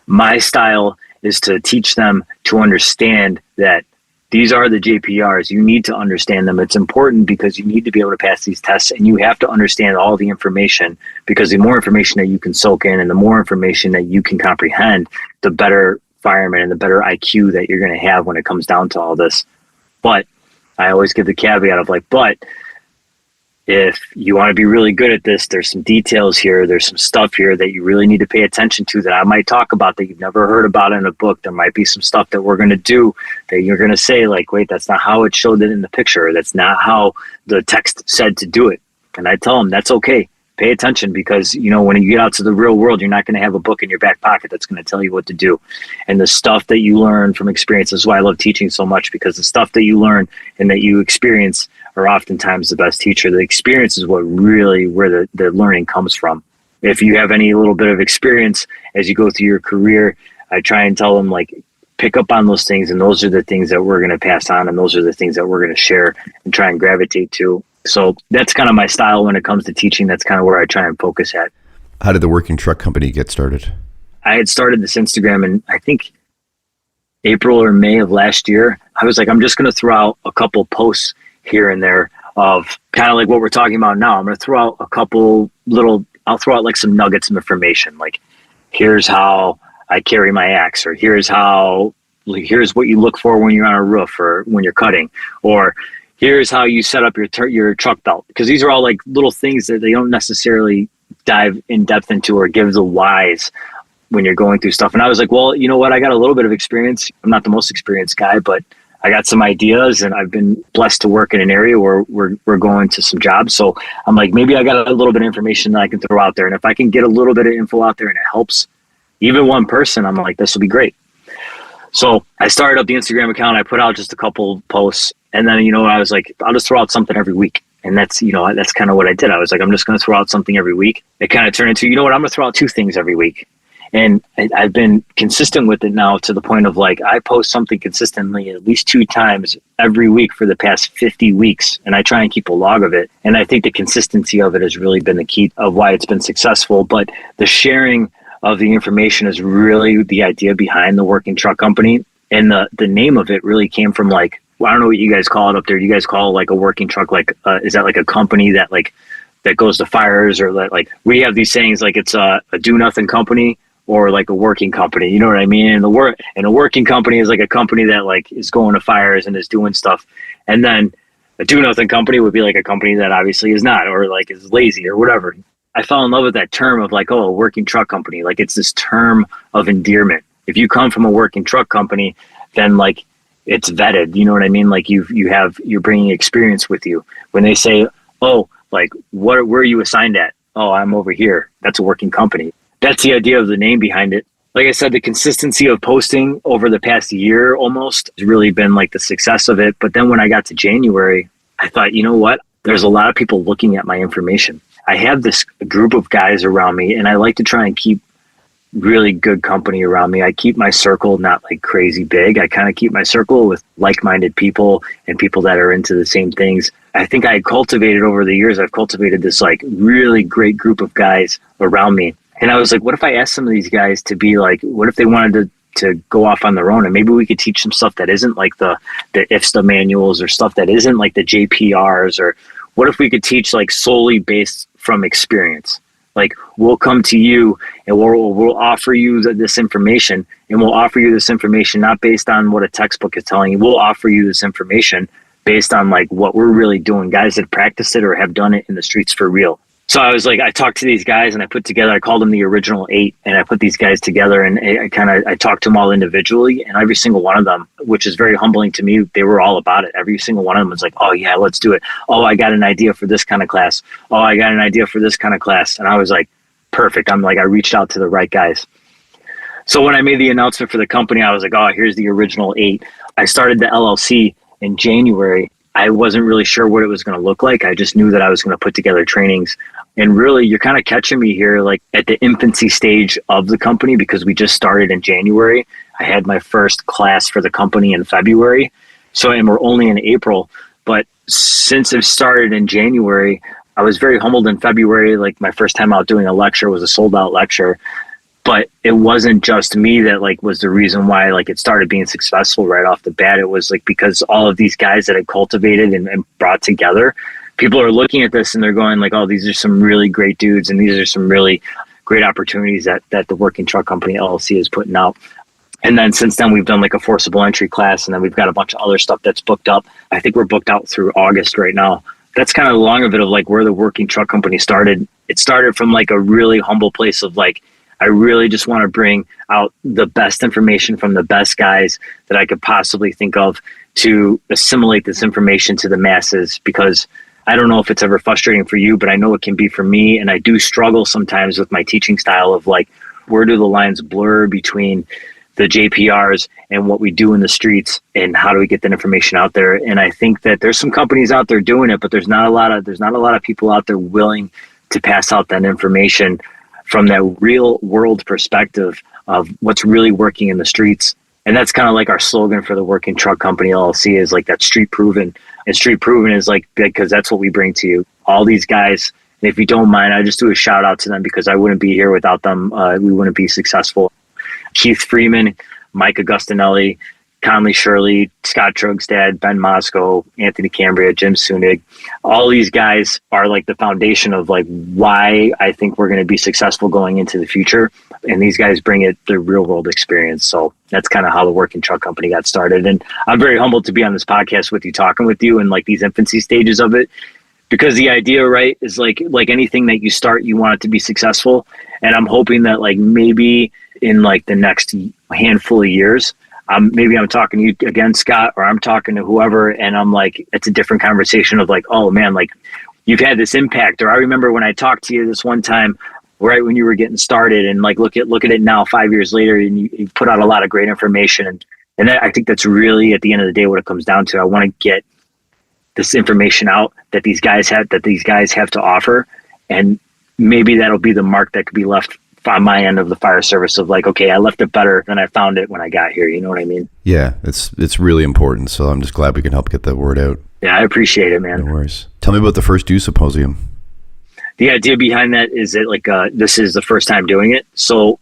My style is to teach them to understand that these are the JPRs. You need to understand them. It's important, because you need to be able to pass these tests, and you have to understand all the information, because the more information that you can soak in and the more information that you can comprehend, the better fireman and the better IQ that you're going to have when it comes down to all this. But I always give the caveat of like, but if you want to be really good at this, there's some details here. There's some stuff here that you really need to pay attention to that I might talk about that you've never heard about in a book. There might be some stuff that we're going to do that you're going to say like, wait, that's not how it showed it in the picture. That's not how the text said to do it. And I tell them that's okay. Pay attention, because, you know, when you get out to the real world, you're not going to have a book in your back pocket that's going to tell you what to do. And the stuff that you learn from experience is why I love teaching so much, because the stuff that you learn and that you experience are oftentimes the best teacher. The experience is what really where the learning comes from. If you have any little bit of experience as you go through your career, I try and tell them, like, pick up on those things, and those are the things that we're going to pass on, and those are the things that we're going to share and try and gravitate to. So that's kind of my style when it comes to teaching. That's kind of where I try and focus at. How did the Working Truck Company get started? I had started this Instagram in, I think, April or May of last year. I was like, I'm just going to throw out a couple posts here and there of kind of like what we're talking about now. I'm going to throw out a couple I'll throw out like some nuggets of information. Like, here's how I carry my axe, or here's what you look for when you're on a roof or when you're cutting, or here's how you set up your truck belt. Because these are all like little things that they don't necessarily dive in depth into or give the whys when you're going through stuff. And I was like, well, you know what? I got a little bit of experience. I'm not the most experienced guy, but I got some ideas, and I've been blessed to work in an area where we're going to some jobs. So I'm like, maybe I got a little bit of information that I can throw out there. And if I can get a little bit of info out there and it helps even one person, I'm like, this will be great. So I started up the Instagram account. I put out just a couple posts, and then, you know, I was like, I'll just throw out something every week. And that's kind of what I did. I was like, I'm just going to throw out something every week. It kind of turned into, you know what, I'm going to throw out 2 things every week. And I've been consistent with it now to the point of, like, I post something consistently at least 2 times every week for the past 50 weeks. And I try and keep a log of it. And I think the consistency of it has really been the key of why it's been successful. But the sharing of the information is really the idea behind the Working Truck Company. And the name of it really came from, like, well, I don't know what you guys call it up there. Do you guys call it like a working truck? Like, is that like a company that goes to fires, or like we have these sayings like it's a do nothing company or like a working company? You know what I mean? And a working company is like a company that like is going to fires and is doing stuff. And then a do nothing company would be like a company that obviously is not, or like is lazy or whatever. I fell in love with that term of like, oh, a working truck company. Like, it's this term of endearment. If you come from a working truck company, then like, it's vetted, you know what I mean? Like, you're bringing experience with you. When they say, oh, like, where are you assigned at? Oh, I'm over here. That's a working company. That's the idea of the name behind it. Like I said, the consistency of posting over the past year almost has really been like the success of it. But then when I got to January, I thought, you know what? There's a lot of people looking at my information. I have this group of guys around me, and I like to try and keep really good company around me. I keep my circle not like crazy big. I kind of keep my circle with like-minded people and people that are into the same things. I think I've cultivated this like really great group of guys around me. And I was like, what if I asked some of these guys to be like, what if they wanted to go off on their own, and maybe we could teach them stuff that isn't like the IFSTA manuals, or stuff that isn't like the JPRs, or what if we could teach like solely based from experience? Like, we'll come to you and we'll offer you this information, and we'll offer you this information not based on what a textbook is telling you. We'll offer you this information based on like what we're really doing, guys that practice it or have done it in the streets for real. So I was like, I talked to these guys, and I called them the original 8, and I put these guys together, and I talked to them all individually, and every single one of them, which is very humbling to me, they were all about it. Every single one of them was like, oh yeah, let's do it. Oh, I got an idea for this kind of class. Oh, I got an idea for this kind of class. And I was like, perfect. I'm like, I reached out to the right guys. So when I made the announcement for the company, I was like, oh, here's the original 8. I started the LLC in January. I wasn't really sure what it was going to look like. I just knew that I was going to put together trainings. And really, you're kind of catching me here, like at the infancy stage of the company, because we just started in January. I had my first class for the company in February. And we're only in April. But since it started in January, I was very humbled in February. Like, my first time out doing a lecture was a sold out lecture. But it wasn't just me that like was the reason why like it started being successful right off the bat. It was like because all of these guys that I cultivated and brought together, people are looking at this and they're going like, oh, these are some really great dudes, and these are some really great opportunities that the Working Truck Company LLC is putting out. And then since then, we've done like a forcible entry class, and then we've got a bunch of other stuff that's booked up. I think we're booked out through August right now that's kind of the long of it, of like where the Working Truck Company started. It started from like a really humble place of like, I really just want to bring out the best information from the best guys that I could possibly think of to assimilate this information to the masses, because I don't know if it's ever frustrating for you, but I know it can be for me. And I do struggle sometimes with my teaching style of like, where do the lines blur between the JPRs and what we do in the streets, and how do we get that information out there? And I think that there's some companies out there doing it, but there's not a lot of people out there willing to pass out that information from that real world perspective of what's really working in the streets. And that's kind of like our slogan for the Working Truck Company LLC, is like that street proven. And street proven is like, because that's what we bring to you. All these guys, and if you don't mind, I just do a shout out to them, because I wouldn't be here without them. We wouldn't be successful. Keith Freeman, Mike Augustinelli, Conley Shirley, Scott Trugstad, Ben Moscow, Anthony Cambria, Jim Sunig. All these guys are like the foundation of like why I think we're going to be successful going into the future. And these guys bring it their real world experience. So that's kind of how the Working Truck Company got started. And I'm very humbled to be on this podcast with you, talking with you in like these infancy stages of it. Because the idea, right, is like anything that you start, you want it to be successful. And I'm hoping that like maybe in like the next handful of years, maybe I'm talking to you again, Scott, or I'm talking to whoever, and I'm like, it's a different conversation of like, oh man, like you've had this impact. Or I remember when I talked to you this one time, right when you were getting started, and like look at it now 5 years later, and you put out a lot of great information. And I think that's really at the end of the day what it comes down to. I want to get this information out that these guys have to offer, and maybe that'll be the mark that could be left on my end of the fire service of like, okay, I left it better than I found it when I got here. You know what I mean? Yeah, it's really important. So I'm just glad we can help get that word out. Yeah, I appreciate it, man. No worries. Tell me about the first Do Symposium. The idea behind that is that like this is the first time doing it, so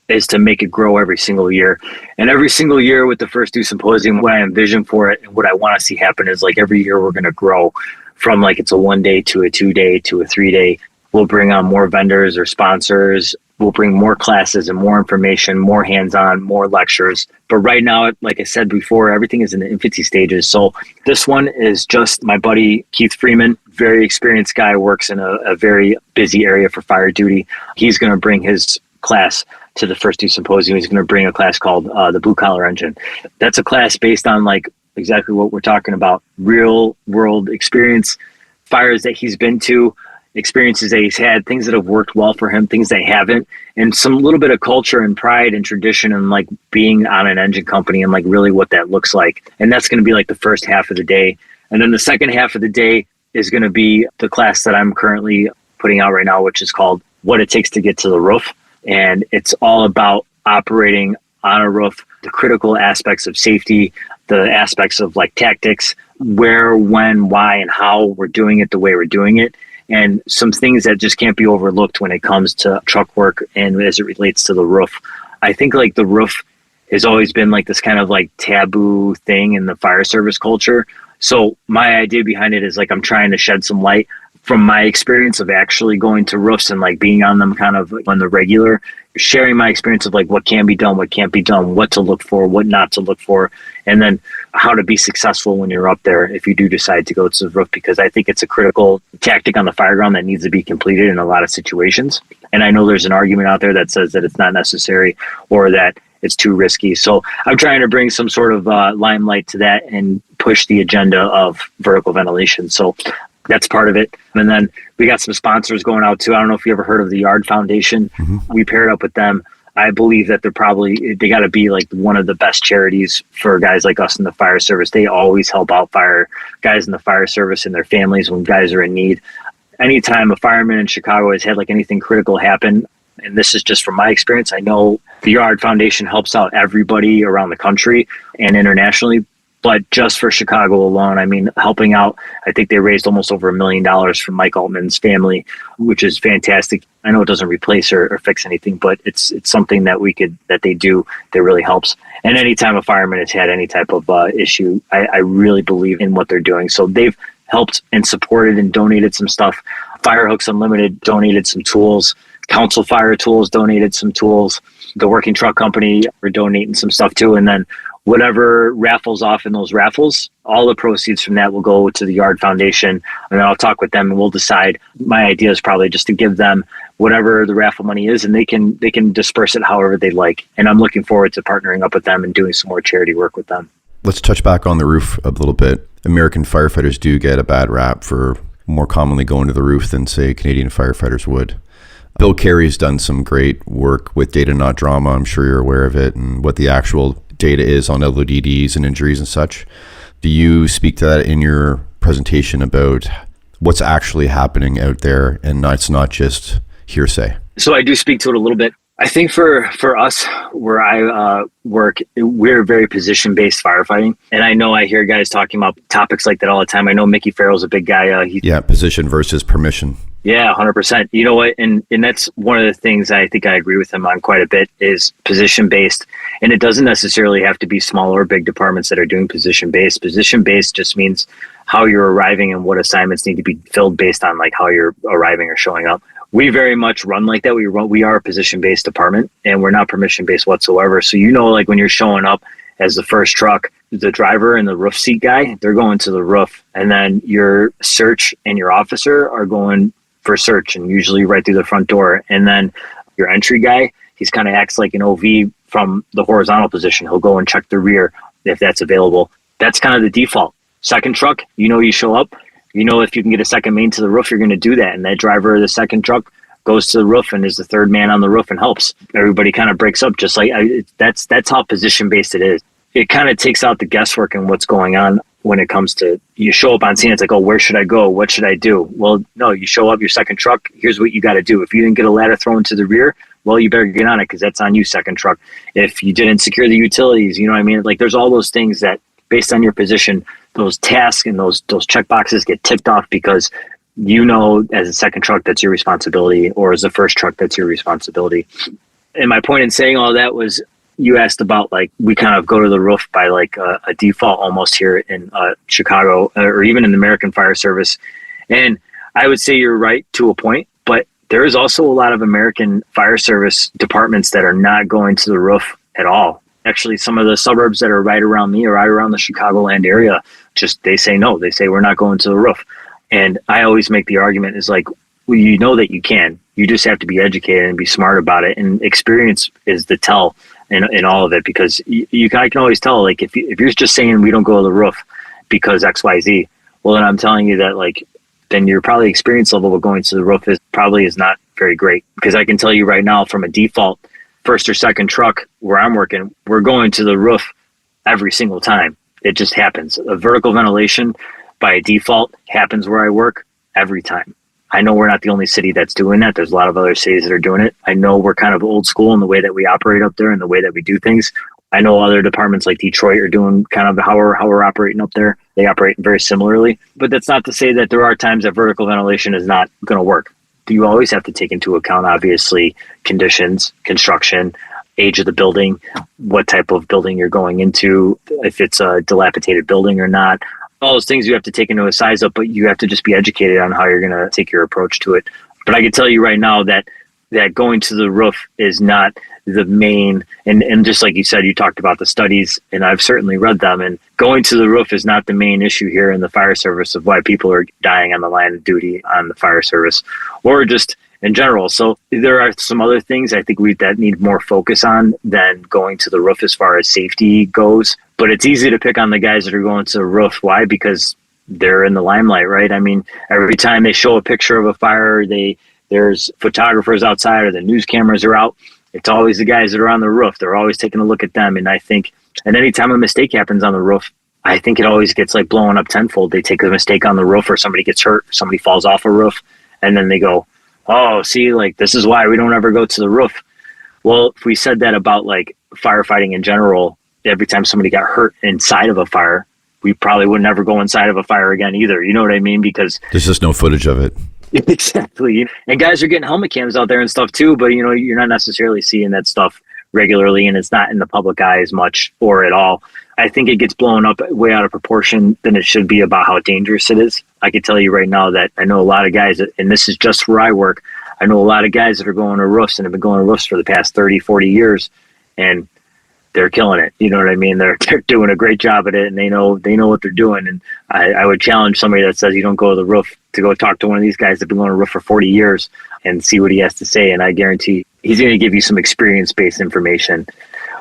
is to make it grow every single year. And every single year with the first Do Symposium, what I envision for it and what I want to see happen is like every year we're going to grow from like it's a 1 day to a 2 day to a 3 day. We'll bring on more vendors or sponsors. We'll bring more classes and more information, more hands-on, more lectures. But right now, like I said before, everything is in the infancy stages. So this one is just my buddy, Keith Freeman, very experienced guy, works in a very busy area for fire duty. He's going to bring his class to the first Do Symposium. He's going to bring a class called the Blue Collar Engine. That's a class based on like exactly what we're talking about, real world experience, fires that he's been to, experiences that he's had, things that have worked well for him, things that haven't, and some little bit of culture and pride and tradition and like being on an engine company and like really what that looks like. And that's going to be like the first half of the day. And then the second half of the day is going to be the class that I'm currently putting out right now, which is called What It Takes to Get to the Roof. And it's all about operating on a roof, the critical aspects of safety, the aspects of like tactics, where, when, why, and how we're doing it the way we're doing it. And some things that just can't be overlooked when it comes to truck work and as it relates to the roof. I think like the roof has always been like this kind of like taboo thing in the fire service culture. So my idea behind it is like I'm trying to shed some light from my experience of actually going to roofs and like being on them kind of on the regular, sharing my experience of like what can be done, what can't be done, what to look for, what not to look for, and then how to be successful when you're up there if you do decide to go to the roof, because I think it's a critical tactic on the fire ground that needs to be completed in a lot of situations. And I know there's an argument out there that says that it's not necessary or that it's too risky. So I'm trying to bring some sort of limelight to that and push the agenda of vertical ventilation. So that's part of it. And then we got some sponsors going out too. I don't know if you ever heard of the Yard Foundation. Mm-hmm. We paired up with them. I believe that they got to be like one of the best charities for guys like us in the fire service. They always help out guys in the fire service and their families when guys are in need. Anytime a fireman in Chicago has had like anything critical happen, and this is just from my experience, I know the Yard Foundation helps out everybody around the country and internationally. But just for Chicago alone, I mean, helping out, I think they raised almost over $1 million from Mike Altman's family, which is fantastic. I know it doesn't replace or fix anything, but it's something that they do that really helps. And anytime a fireman has had any type of issue, I really believe in what they're doing. So they've helped and supported and donated some stuff. Firehooks Unlimited donated some tools. Council Fire Tools donated some tools. The Working Truck Company are donating some stuff too. And then whatever raffles off in those raffles, all the proceeds from that will go to the Yard Foundation. And then I'll talk with them and we'll decide. My idea is probably just to give them whatever the raffle money is, and they can disperse it however they like. And I'm looking forward to partnering up with them and doing some more charity work with them. Let's touch back on the roof a little bit. American firefighters do get a bad rap for more commonly going to the roof than, say, Canadian firefighters would. Bill Carey's done some great work with Data Not Drama. I'm sure you're aware of it and what the actual data is on LODDs and injuries and such. Do you speak to that in your presentation about what's actually happening out there and it's not just hearsay? So I do speak to it a little bit. I think for us, where I work, we're very position-based firefighting. And I know I hear guys talking about topics like that all the time. I know Mickey Farrell's a big guy. Position versus permission. Yeah, 100%. You know what? And that's one of the things I think I agree with him on quite a bit is position-based. And it doesn't necessarily have to be small or big departments that are doing position-based. Position-based just means how you're arriving and what assignments need to be filled based on like how you're arriving or showing up. We very much run like that. We are a position-based department and we're not permission-based whatsoever. So, like when you're showing up as the first truck, the driver and the roof seat guy, they're going to the roof. And then your search and your officer are going for search and usually right through the front door. And then your entry guy, he's kind of acts like an OV from the horizontal position. He'll go and check the rear if that's available. That's kind of the default. Second truck, you show up. If you can get a second main to the roof, you're going to do that. And that driver of the second truck goes to the roof and is the third man on the roof and helps. Everybody kind of breaks up just like that's how position-based it is. It kind of takes out the guesswork and what's going on when it comes to you show up on scene. It's like, oh, where should I go? What should I do? Well, no, you show up your second truck. Here's what you got to do. If you didn't get a ladder thrown to the rear, well, you better get on it because that's on you, second truck. If you didn't secure the utilities, you know what I mean? Like there's all those things that based on your position, those tasks and those check boxes get ticked off because as a second truck, that's your responsibility, or as a first truck, that's your responsibility. And my point in saying all that was you asked about like we kind of go to the roof by like a default almost here in Chicago or even in the American Fire Service. And I would say you're right to a point, but there is also a lot of American Fire Service departments that are not going to the roof at all. Actually, some of the suburbs that are right around me or right around the Chicagoland area, they say no. They say we're not going to the roof. And I always make the argument is like, well, that you can. You just have to be educated and be smart about it. And experience is the tell in all of it because I can always tell, like, if you're just saying we don't go to the roof because X, Y, Z, well, then I'm telling you that, like, then your probably experience level of going to the roof is not very great. Because I can tell you right now from a default, first or second truck where I'm working, we're going to the roof every single time. It just happens. A vertical ventilation by default happens where I work every time. I know we're not the only city that's doing that. There's a lot of other cities that are doing it. I know we're kind of old school in the way that we operate up there and the way that we do things. I know other departments like Detroit are doing kind of how we're operating up there. They operate very similarly. But that's not to say that there are times that vertical ventilation is not going to work. You always have to take into account, obviously, conditions, construction, age of the building, what type of building you're going into, if it's a dilapidated building or not. All those things you have to take into a size up, but you have to just be educated on how you're going to take your approach to it. But I can tell you right now that going to the roof is not the main, and just like you said, you talked about the studies, and I've certainly read them, and going to the roof is not the main issue here in the fire service of why people are dying on the line of duty on the fire service, or just in general. So there are some other things I think that need more focus on than going to the roof as far as safety goes. But it's easy to pick on the guys that are going to the roof. Why? Because they're in the limelight, right? I mean, every time they show a picture of a fire, there's photographers outside or the news cameras are out. It's always the guys that are on the roof. They're always taking a look at them. And I think, and anytime a mistake happens on the roof, I think it always gets like blown up tenfold. They take a mistake on the roof or somebody gets hurt, somebody falls off a roof, and then they go, oh, see, like, this is why we don't ever go to the roof. Well, if we said that about like firefighting in general, every time somebody got hurt inside of a fire, we probably would never go inside of a fire again either. You know what I mean? Because there's just no footage of it. Exactly. And guys are getting helmet cams out there and stuff too, but you're not necessarily seeing that stuff regularly, and it's not in the public eye as much or at all. I think it gets blown up way out of proportion than it should be about how dangerous it is. I can tell you right now that I know a lot of guys, and this is just where I work, I know a lot of guys that are going to roofs and have been going to roofs for the past 30, 40 years, and they're killing it. You know what I mean? They're doing a great job at it, and they know what they're doing. And I would challenge somebody that says you don't go to the roof to go talk to one of these guys that've been going to the roof for 40 years and see what he has to say. And I guarantee he's going to give you some experience-based information.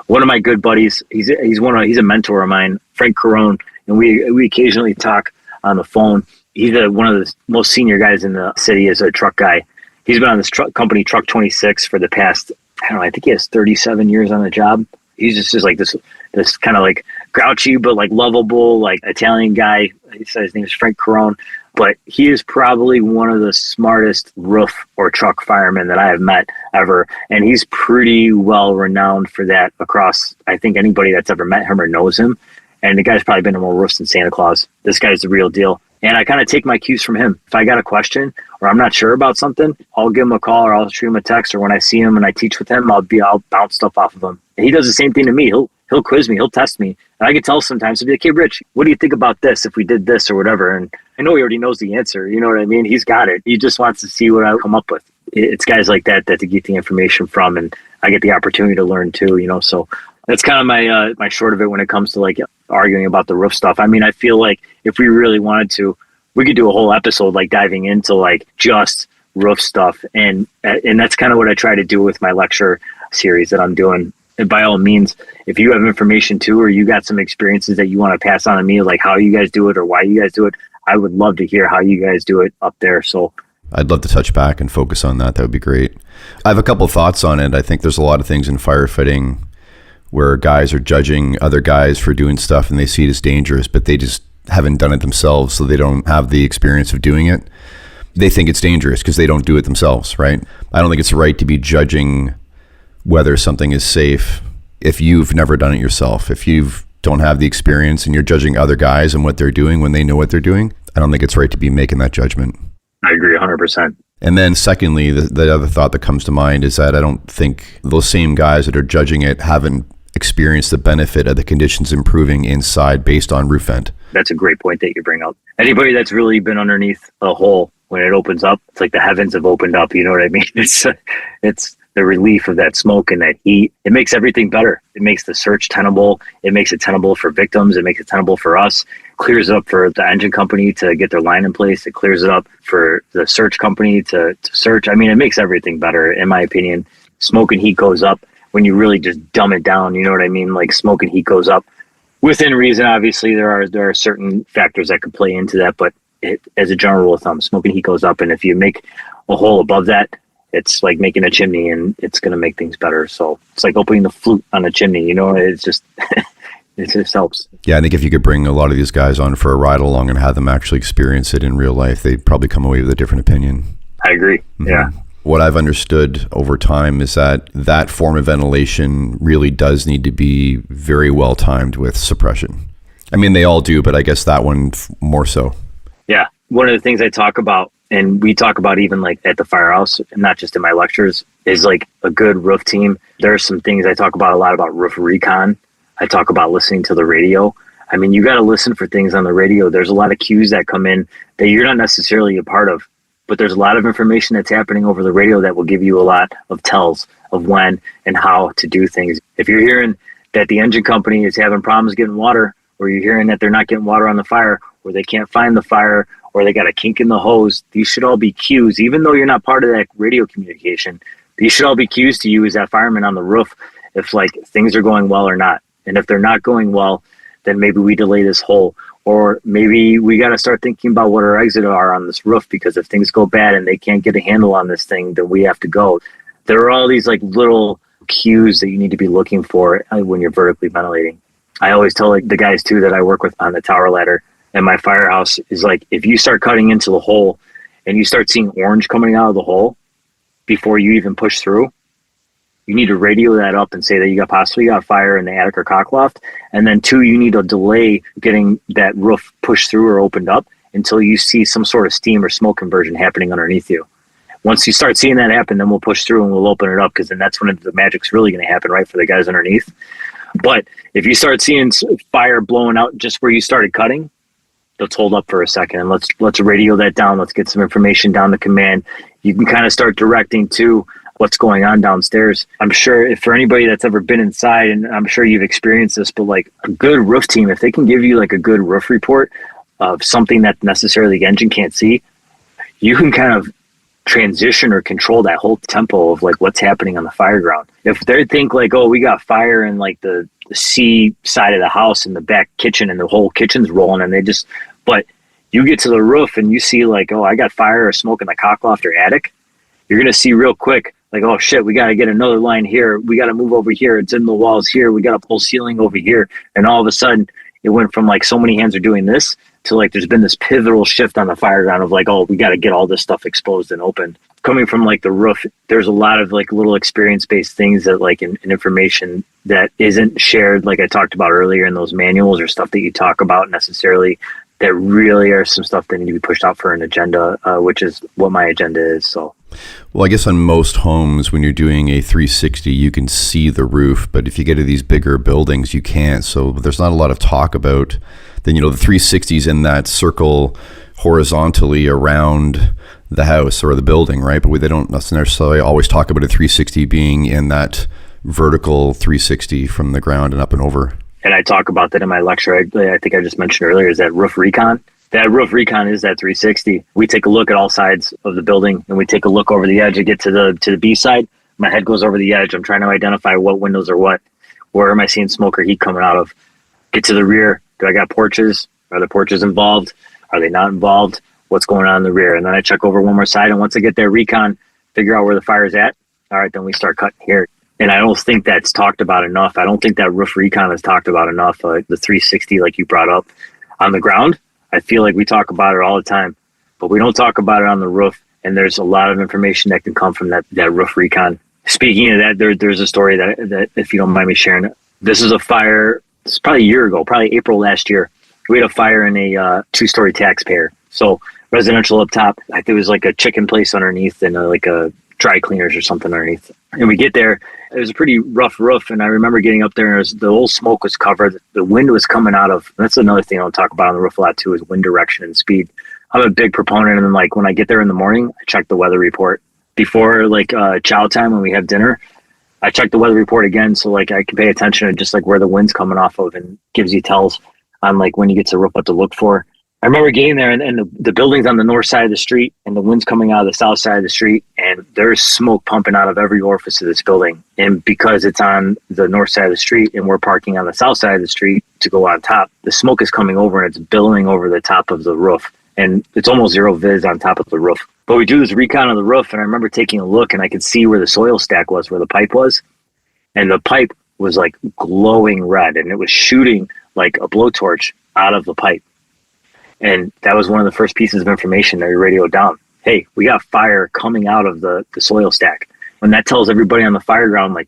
One of my good buddies, he's a mentor of mine, Frank Carone, and we occasionally talk on the phone. He's one of the most senior guys in the city as a truck guy. He's been on this truck company, Truck 26, for the past, I don't know, I think he has 37 years on the job. He's just like this kind of like grouchy, but like lovable, like Italian guy. He said his name is Frank Carone, but he is probably one of the smartest roof or truck firemen that I have met ever. And he's pretty well renowned for that across, I think, anybody that's ever met him or knows him. And the guy's probably been to more roofs than Santa Claus. This guy's the real deal. And I kind of take my cues from him. If I got a question or I'm not sure about something, I'll give him a call or I'll shoot him a text, or when I see him and I teach with him, I'll bounce stuff off of him. And he does the same thing to me. He'll quiz me. He'll test me. And I can tell sometimes, he'll be like, hey, Rich, what do you think about this if we did this or whatever? And I know he already knows the answer. You know what I mean? He's got it. He just wants to see what I come up with. It's guys like that to get the information from, and I get the opportunity to learn too, so that's kind of my short of it when it comes to like arguing about the roof stuff. I mean, I feel like if we really wanted to, we could do a whole episode like diving into like just roof stuff. And that's kind of what I try to do with my lecture series that I'm doing. And by all means, if you have information too, or you got some experiences that you want to pass on to me, like how you guys do it or why you guys do it, I would love to hear how you guys do it up there. So I'd love to touch back and focus on that. That would be great. I have a couple of thoughts on it. I think there's a lot of things in firefighting where guys are judging other guys for doing stuff and they see it as dangerous, but they just haven't done it themselves, so they don't have the experience of doing it. They think it's dangerous because they don't do it themselves, right? I don't think it's right to be judging whether something is safe if you've never done it yourself. If you don't have the experience and you're judging other guys and what they're doing when they know what they're doing, I don't think it's right to be making that judgment. I agree 100%. And then secondly, the other thought that comes to mind is that I don't think those same guys that are judging it haven't experienced the benefit of the conditions improving inside based on roof vent. That's a great point that you bring up. Anybody that's really been underneath a hole, when it opens up, it's like the heavens have opened up. You know what I mean? It's the relief of that smoke and that heat. It makes everything better. It makes the search tenable. It makes it tenable for victims. It makes it tenable for us. Clears it up for the engine company to get their line in place. It clears it up for the search company to search. I mean, it makes everything better, in my opinion. Smoke and heat goes up when you really just dumb it down. You know what I mean? Like smoke and heat goes up. Within reason, obviously, there are certain factors that could play into that, but as a general rule of thumb, smoke and heat goes up, and if you make a hole above that, it's like making a chimney, and it's going to make things better. So it's like opening the flute on a chimney. It's just it just helps. Yeah, I think if you could bring a lot of these guys on for a ride along and have them actually experience it in real life, they'd probably come away with a different opinion. I agree. Mm-hmm. Yeah. What I've understood over time is that form of ventilation really does need to be very well timed with suppression. I mean, they all do, but I guess that one more so. Yeah. One of the things I talk about, and we talk about even like at the firehouse, not just in my lectures, is like a good roof team. There are some things I talk about a lot about roof recon. I talk about listening to the radio. I mean, you got to listen for things on the radio. There's a lot of cues that come in that you're not necessarily a part of. But there's a lot of information that's happening over the radio that will give you a lot of tells of when and how to do things. If you're hearing that the engine company is having problems getting water, or you're hearing that they're not getting water on the fire, or they can't find the fire, or they got a kink in the hose, these should all be cues. Even though you're not part of that radio communication, these should all be cues to you as that fireman on the roof if like things are going well or not. And if they're not going well, then maybe we delay this hole. Or maybe we got to start thinking about what our exit are on this roof, because if things go bad and they can't get a handle on this thing, then we have to go. There are all these like little cues that you need to be looking for when you're vertically ventilating. I always tell like the guys too that I work with on the tower ladder and my firehouse is like, if you start cutting into the hole and you start seeing orange coming out of the hole before you even push through, you need to radio that up and say that you possibly got fire in the attic or cockloft. And then 2, you need to delay getting that roof pushed through or opened up until you see some sort of steam or smoke conversion happening underneath you. Once you start seeing that happen, then we'll push through and we'll open it up, because then that's when the magic's really going to happen, right, for the guys underneath. But if you start seeing fire blowing out just where you started cutting, let's hold up for a second and let's radio that down. Let's get some information down to command. You can kind of start directing too what's going on downstairs. I'm sure if for anybody that's ever been inside, and I'm sure you've experienced this, but like a good roof team, if they can give you like a good roof report of something that necessarily the engine can't see, you can kind of transition or control that whole tempo of like what's happening on the fire ground. If they think like, oh, we got fire in like the C side of the house in the back kitchen and the whole kitchen's rolling, and but you get to the roof and you see like, oh, I got fire or smoke in the cockloft or attic, you're going to see real quick, like, oh shit, we got to get another line here. We got to move over here. It's in the walls here. We got to pull ceiling over here. And all of a sudden it went from like so many hands are doing this to like there's been this pivotal shift on the fire ground of like, oh, we got to get all this stuff exposed and open. Coming from like the roof, there's a lot of like little experience-based things that like in information that isn't shared, like I talked about earlier in those manuals or stuff that you talk about necessarily, that really are some stuff that need to be pushed out for an agenda, which is what my agenda is. So. Well, I guess on most homes, when you're doing a 360, you can see the roof, but if you get to these bigger buildings, you can't. So there's not a lot of talk about then, the 360s in that circle horizontally around the house or the building, right? But they don't necessarily always talk about a 360 being in that vertical 360 from the ground and up and over. And I talk about that in my lecture. I think I just mentioned earlier, is that roof recon. That roof recon is that 360. We take a look at all sides of the building and we take a look over the edge. I get to the B side. My head goes over the edge. I'm trying to identify what windows are what. Where am I seeing smoke or heat coming out of? Get to the rear. Do I got porches? Are the porches involved? Are they not involved? What's going on in the rear? And then I check over one more side. And once I get that recon, figure out where the fire's at. All right, then we start cutting here. And I don't think that's talked about enough. I don't think that roof recon is talked about enough. The 360, like you brought up on the ground, I feel like we talk about it all the time, but we don't talk about it on the roof. And there's a lot of information that can come from that roof recon. Speaking of that, there's a story that, if you don't mind me sharing, this is a fire. It's probably a year ago, probably April last year. We had a fire in a 2-story taxpayer. So residential up top. There was like a chicken place underneath and like a dry cleaners or something underneath. And we get there. It was a pretty rough roof. And I remember getting up there and the old smoke was covered. The wind was coming out of, that's another thing I don't talk about on the roof a lot too, is wind direction and speed. I'm a big proponent. And then like when I get there in the morning, I check the weather report. Before like chow time when we have dinner, I check the weather report again. So like I can pay attention to just like where the wind's coming off of and gives you tells on like when you get to the roof what to look for. I remember getting there and the building's on the north side of the street and the wind's coming out of the south side of the street and there's smoke pumping out of every orifice of this building. And because it's on the north side of the street and we're parking on the south side of the street to go on top, the smoke is coming over and it's billowing over the top of the roof. And it's almost zero vis on top of the roof. But we do this recon of the roof and I remember taking a look and I could see where the soil stack was, where the pipe was. And the pipe was like glowing red and it was shooting like a blowtorch out of the pipe. And that was one of the first pieces of information that we radioed down. Hey, we got fire coming out of the soil stack. And that tells everybody on the fire ground, like,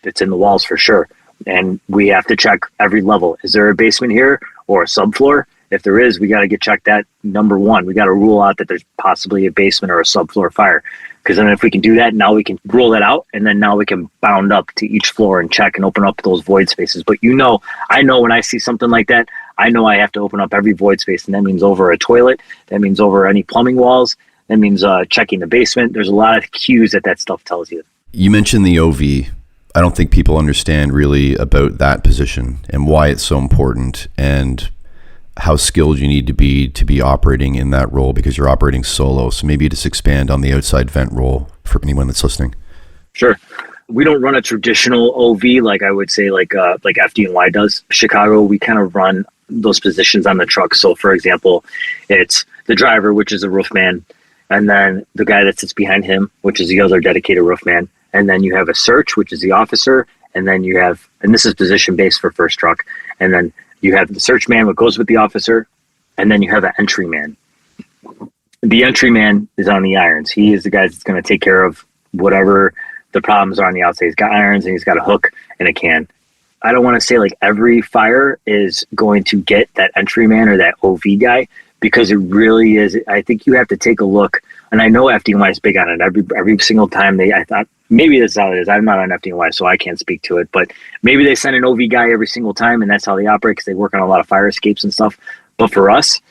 it's in the walls for sure. And we have to check every level. Is there a basement here or a subfloor? If there is, we got to get checked that number one. We got to rule out that there's possibly a basement or a subfloor fire. Because then if we can do that, now we can rule that out. And then now we can bound up to each floor and check and open up those void spaces. But I know when I see something like that, I know I have to open up every void space. And that means over a toilet. That means over any plumbing walls. That means checking the basement. There's a lot of cues that stuff tells you. You mentioned the OV. I don't think people understand really about that position and why it's so important and how skilled you need to be operating in that role because you're operating solo. So maybe just expand on the outside vent role for anyone that's listening. Sure. We don't run a traditional OV like I would say like FD&Y does. Chicago, we kind of run those positions on the truck. So for example, it's the driver, which is a roof man, and then the guy that sits behind him, which is the other dedicated roof man. And then you have a search, which is the officer. And then you have, and this is position based for first truck. And then you have the search man, what goes with the officer. And then you have an entry man. The entry man is on the irons. He is the guy that's going to take care of whatever the problems are on the outside. He's got irons and he's got a hook and a can. I don't want to say like every fire is going to get that entry man or that OV guy, because it really is. I think you have to take a look. And I know FD&Y is big on it. Every single time I thought maybe that's how it is. I'm not on FD&Y, so I can't speak to it. But maybe they send an OV guy every single time, and that's how they operate because they work on a lot of fire escapes and stuff. But for us,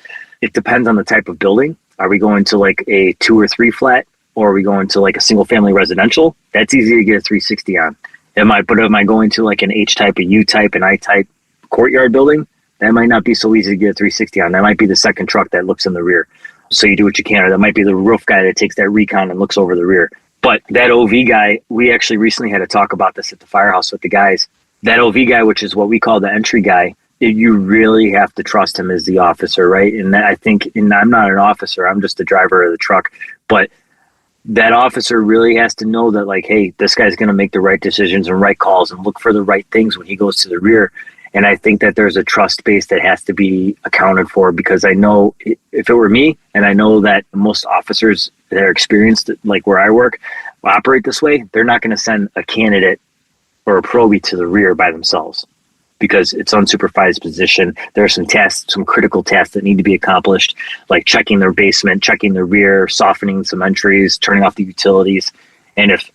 it depends on the type of building. Are we going to like a 2 or 3 flat or are we going to like a single family residential? That's easy to get a 360 on. Am I going to like an H type, a U type, an I type courtyard building? That might not be so easy to get a 360 on. That might be the second truck that looks in the rear. So you do what you can, or that might be the roof guy that takes that recon and looks over the rear. But that OV guy, we actually recently had to talk about this at the firehouse with the guys. That OV guy, which is what we call the entry guy, you really have to trust him as the officer, right? And that, I think, and I'm not an officer, I'm just the driver of the truck, but that officer really has to know that, like, hey, this guy's going to make the right decisions and right calls and look for the right things when he goes to the rear. And I think that there's a trust base that has to be accounted for, because I know if it were me, and I know that most officers that are experienced, like where I work, operate this way, they're not going to send a candidate or a probie to the rear by themselves, because it's unsupervised position. There are some tasks, some critical tasks that need to be accomplished, like checking their basement, checking the rear, softening some entries, turning off the utilities. And if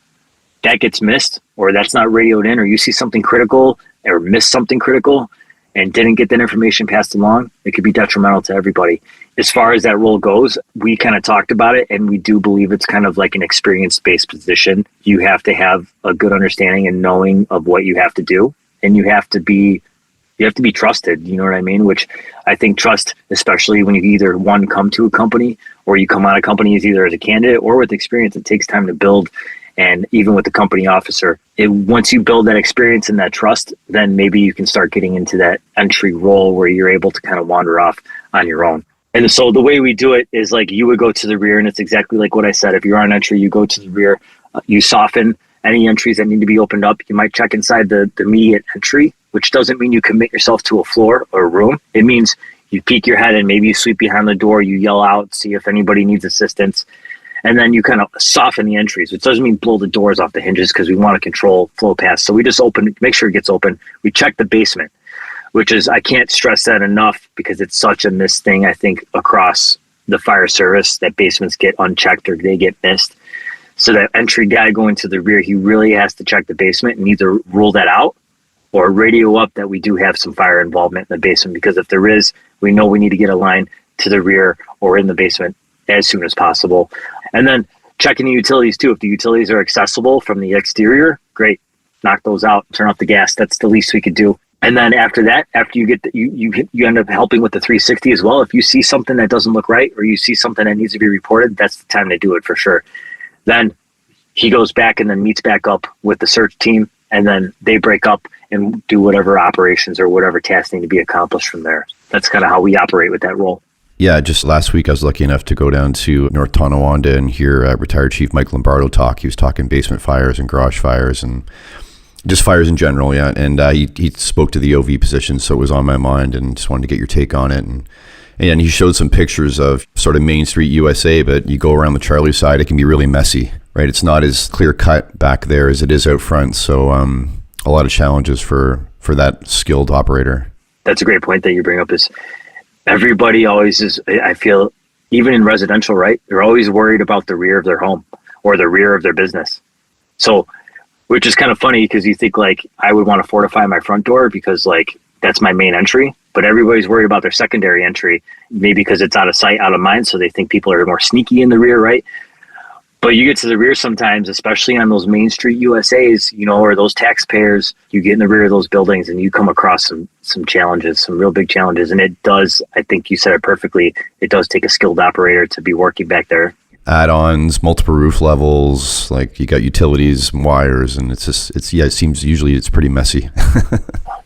that gets missed, or that's not radioed in, or you see something critical or miss something critical and didn't get that information passed along, it could be detrimental to everybody. As far as that role goes, we kind of talked about it, and we do believe it's kind of like an experience-based position. You have to have a good understanding and knowing of what you have to do, and you have to be trusted, you know what I mean? Which I think trust, especially when you either one, come to a company, or you come out of companies either as a candidate or with experience, it takes time to build. And even with the company officer, once you build that experience and that trust, then maybe you can start getting into that entry role where you're able to kind of wander off on your own. And so the way we do it is like you would go to the rear, and it's exactly like what I said. If you're on entry, you go to the rear, you soften any entries that need to be opened up. You might check inside the immediate entry, which doesn't mean you commit yourself to a floor or a room. It means you peek your head and maybe you sweep behind the door, you yell out, see if anybody needs assistance. And then you kind of soften the entries, which doesn't mean blow the doors off the hinges, because we want to control flow paths. So we just make sure it gets open. We check the basement, which is, I can't stress that enough, because it's such a missed thing, I think, across the fire service, that basements get unchecked or they get missed. So that entry guy going to the rear, he really has to check the basement and either rule that out or radio up that we do have some fire involvement in the basement, because if there is, we know we need to get a line to the rear or in the basement as soon as possible. And then checking the utilities too. If the utilities are accessible from the exterior, great, knock those out, turn off the gas. That's the least we could do. And then after that, after you get you end up helping with the 360 as well. If you see something that doesn't look right, or you see something that needs to be reported, that's the time to do it for sure. Then he goes back and then meets back up with the search team, and then they break up and do whatever operations or whatever tasks need to be accomplished from there. That's kind of how we operate with that role. Yeah, just last week I was lucky enough to go down to North Tonawanda and hear retired Chief Mike Lombardo talk. He was talking basement fires and garage fires and just fires in general, yeah. And he spoke to the OV position, so it was on my mind, and just wanted to get your take on it. And he showed some pictures of sort of Main Street USA, but you go around the Charlie side, it can be really messy, right? It's not as clear cut back there as it is out front. So a lot of challenges for that skilled operator. That's a great point that you bring up. Is everybody always is, I feel, even in residential, right? They're always worried about the rear of their home or the rear of their business. So, which is kind of funny, because you think like I would want to fortify my front door because like that's my main entry, but everybody's worried about their secondary entry, maybe because it's out of sight, out of mind. So they think people are more sneaky in the rear, right? But you get to the rear sometimes, especially on those Main Street USAs, you know, or those taxpayers, you get in the rear of those buildings and you come across some challenges, some real big challenges. And it does, I think you said it perfectly, it does take a skilled operator to be working back there. Add-ons, multiple roof levels, like you got utilities and wires, and it seems usually it's pretty messy.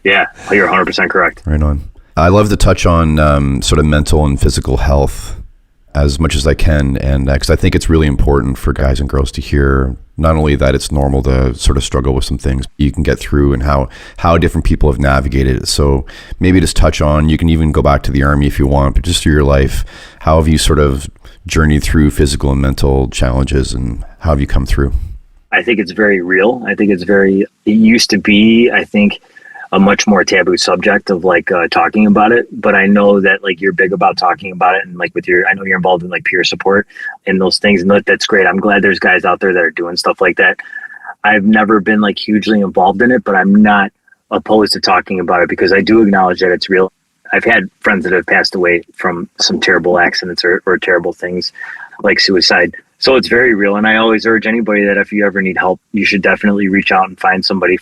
Yeah, you're 100% correct. Right on. I love to touch on sort of mental and physical health as much as I can, and because I think it's really important for guys and girls to hear not only that it's normal to sort of struggle with some things you can get through, and how different people have navigated it. So maybe just touch on, you can even go back to the Army if you want, but just through your life, how have you sort of journeyed through physical and mental challenges, and how have you come through? I think it's very real. I think it used to be, I think, a much more taboo subject of like talking about it. But I know that like you're big about talking about it, and like I know you're involved in like peer support and those things, and that's great. I'm glad there's guys out there that are doing stuff like that. I've never been like hugely involved in it, but I'm not opposed to talking about it, because I do acknowledge that it's real. I've had friends that have passed away from some terrible accidents or terrible things like suicide So it's very real. And I always urge anybody that if you ever need help, you should definitely reach out and find somebody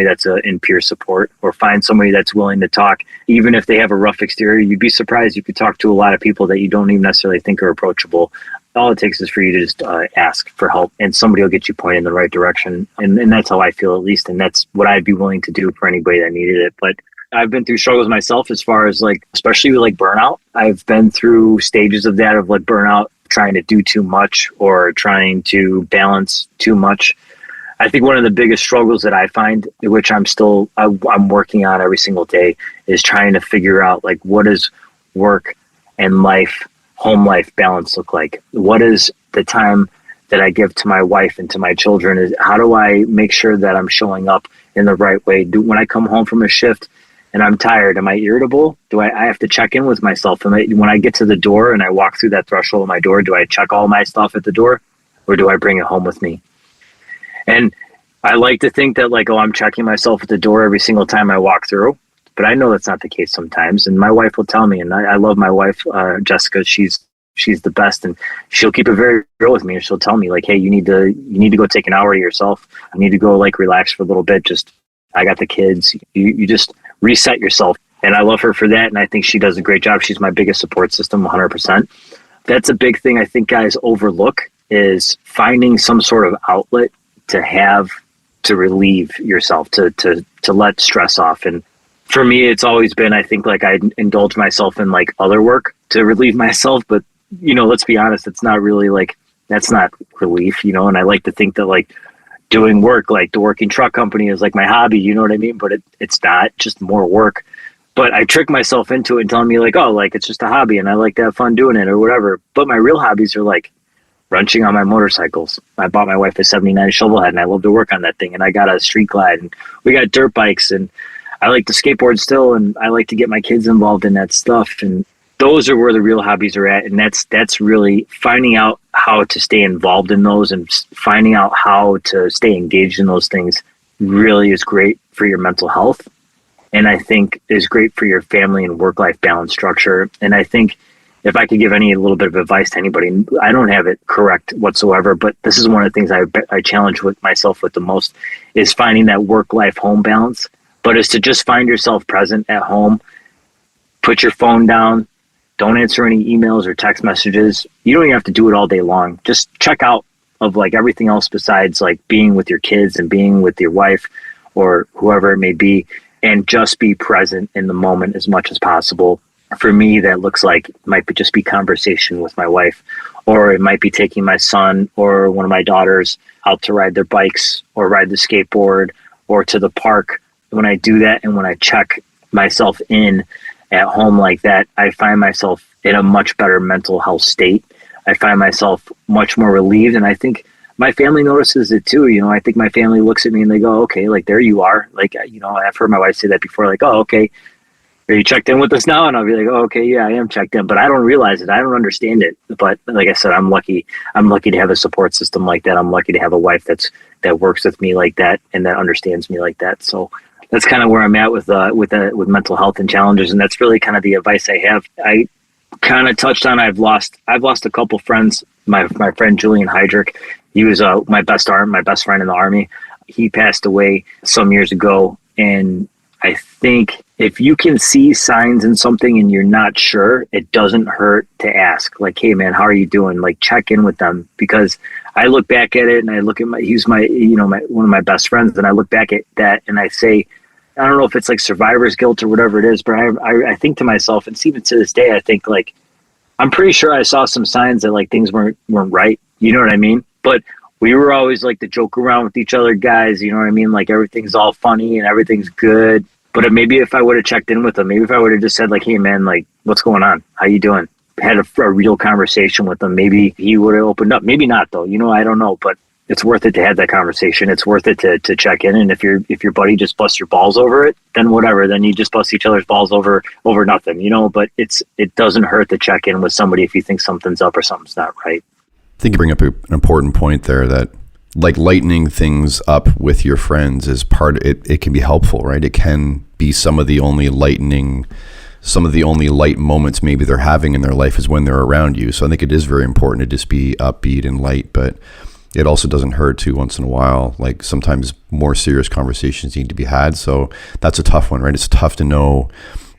that's in peer support, or find somebody that's willing to talk. Even if they have a rough exterior, you'd be surprised. You could talk to a lot of people that you don't even necessarily think are approachable. All it takes is for you to just ask for help, and somebody will get you pointed in the right direction. And that's how I feel, at least. And that's what I'd be willing to do for anybody that needed it. But I've been through struggles myself, as far as like, especially with like burnout. I've been through stages of that, of like burnout, trying to do too much or trying to balance too much. I think one of the biggest struggles that I find, which I'm working on every single day, is trying to figure out like, what does work and life, home life balance look like? What is the time that I give to my wife and to my children? Is how do I make sure that I'm showing up in the right way? When I come home from a shift and I'm tired, am I irritable? Do I have to check in with myself? When I get to the door and I walk through that threshold of my door, do I check all my stuff at the door, or do I bring it home with me? And I like to think that like, oh, I'm checking myself at the door every single time I walk through, but I know that's not the case sometimes. And my wife will tell me, and I love my wife, Jessica. She's the best, and she'll keep it very real with me. And she'll tell me like, hey, you need to go take an hour to yourself. You need to go like relax for a little bit. I got the kids. You just reset yourself. And I love her for that. And I think she does a great job. She's my biggest support system, 100%. That's a big thing I think guys overlook, is finding some sort of outlet to relieve yourself, to let stress off. And for me, it's always been, I think like I indulge myself in like other work to relieve myself. But, let's be honest, it's not really like, that's not relief, and I like to think that like doing work, like the Working Truck Company is like my hobby, you know what I mean? But it's not, just more work. But I trick myself into it and telling me like, oh, like it's just a hobby and I like to have fun doing it or whatever. But my real hobbies are like wrenching on my motorcycles. I bought my wife a 79 Shovelhead and I love to work on that thing. And I got a Street Glide and we got dirt bikes, and I like to skateboard still, and I like to get my kids involved in that stuff. And those are where the real hobbies are at. And that's really finding out how to stay involved in those, and finding out how to stay engaged in those things really is great for your mental health. And I think is great for your family and work-life balance structure. And I think if I could give any little bit of advice to anybody, I don't have it correct whatsoever, but this is one of the things I challenge with myself with the most, is finding that work-life home balance. But is to just find yourself present at home, put your phone down, don't answer any emails or text messages. You don't even have to do it all day long. Just check out of like everything else besides like being with your kids and being with your wife or whoever it may be, and just be present in the moment as much as possible. For me, that looks like it might just be conversation with my wife, or it might be taking my son or one of my daughters out to ride their bikes or ride the skateboard or to the park. When I do that and when I check myself in at home like that, I find myself in a much better mental health state. I find myself much more relieved. And I think my family notices it too. I think my family looks at me and they go, okay, like there you are. Like, I've heard my wife say that before, like, oh, okay, are you checked in with us now? And I'll be like, oh, okay, yeah, I am checked in, but I don't realize it. I don't understand it. But like I said, I'm lucky. I'm lucky to have a support system like that. I'm lucky to have a wife that works with me like that and that understands me like that. So that's kind of where I'm at with mental health and challenges. And that's really kind of the advice I have. I kind of touched on, I've lost a couple friends. My friend Julian Heydrich, he was my best friend in the Army. He passed away some years ago. And I think if you can see signs in something and you're not sure, it doesn't hurt to ask, like, hey man, how are you doing? Like, check in with them. Because I look back at it and I look at he's my one of my best friends. And I look back at that and I say, I don't know if it's like survivor's guilt or whatever it is, but I think to myself, and even to this day, I think like, I'm pretty sure I saw some signs that like things weren't right. You know what I mean? But we were always like to joke around with each other guys. You know what I mean? Like everything's all funny and everything's good. But maybe if I would have checked in with him, maybe if I would have just said like, hey man, like what's going on? How you doing? Had a real conversation with him. Maybe he would have opened up. Maybe not though. I don't know, but it's worth it to have that conversation. It's worth it to check in. And if your buddy just busts your balls over it, then whatever. Then you just bust each other's balls over nothing, But it doesn't hurt to check in with somebody if you think something's up or something's not right. I think you bring up an important point there, that like lightening things up with your friends is it can be helpful, right? It can be some of the only lightening some of the only light moments maybe they're having in their life is when they're around you. So I think it is very important to just be upbeat and light, but it also doesn't hurt to once in a while. Like sometimes more serious conversations need to be had. So that's a tough one, right? It's tough to know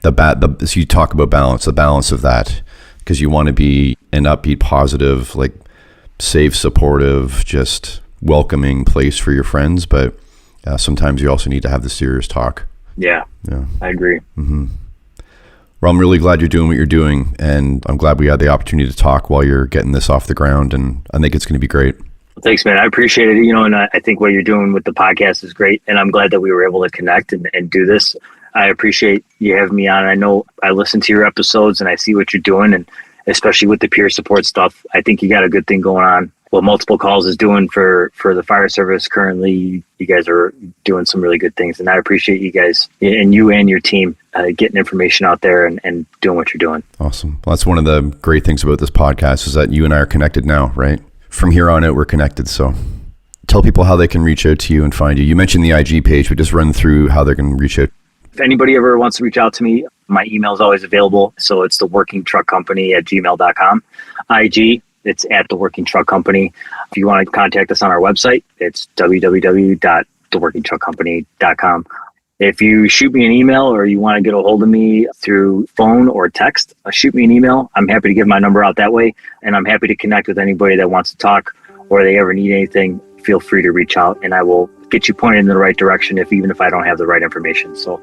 so you talk about balance, the balance of that, because you want to be an upbeat, positive, like safe, supportive, just welcoming place for your friends. But sometimes you also need to have the serious talk. Yeah, I agree. Mm-hmm. Well, I'm really glad you're doing what you're doing, and I'm glad we had the opportunity to talk while you're getting this off the ground, and I think it's going to be great. Well, thanks, man. I appreciate it. And I think what you're doing with the podcast is great, and I'm glad that we were able to connect and do this. I appreciate you having me on. I know I listen to your episodes and I see what you're doing, and especially with the peer support stuff, I think you got a good thing going on. What Multiple Calls is doing for the fire service currently, you guys are doing some really good things, and I appreciate you guys and you and your team getting information out there and doing what you're doing. Awesome. Well, that's one of the great things about this podcast is that you and I are connected now, right? From here on out, we're connected. So tell people how they can reach out to you and find you. You mentioned the IG page, but just run through how they can reach out. If anybody ever wants to reach out to me, my email is always available. So it's the Working Truck Company at gmail.com. IG, it's at the Working Truck Company. If you want to contact us on our website, it's www.theworkingtruckcompany.com. If you shoot me an email or you want to get a hold of me through phone or text, shoot me an email. I'm happy to give my number out that way. And I'm happy to connect with anybody that wants to talk or they ever need anything. Feel free to reach out and I will get you pointed in the right direction even if I don't have the right information. So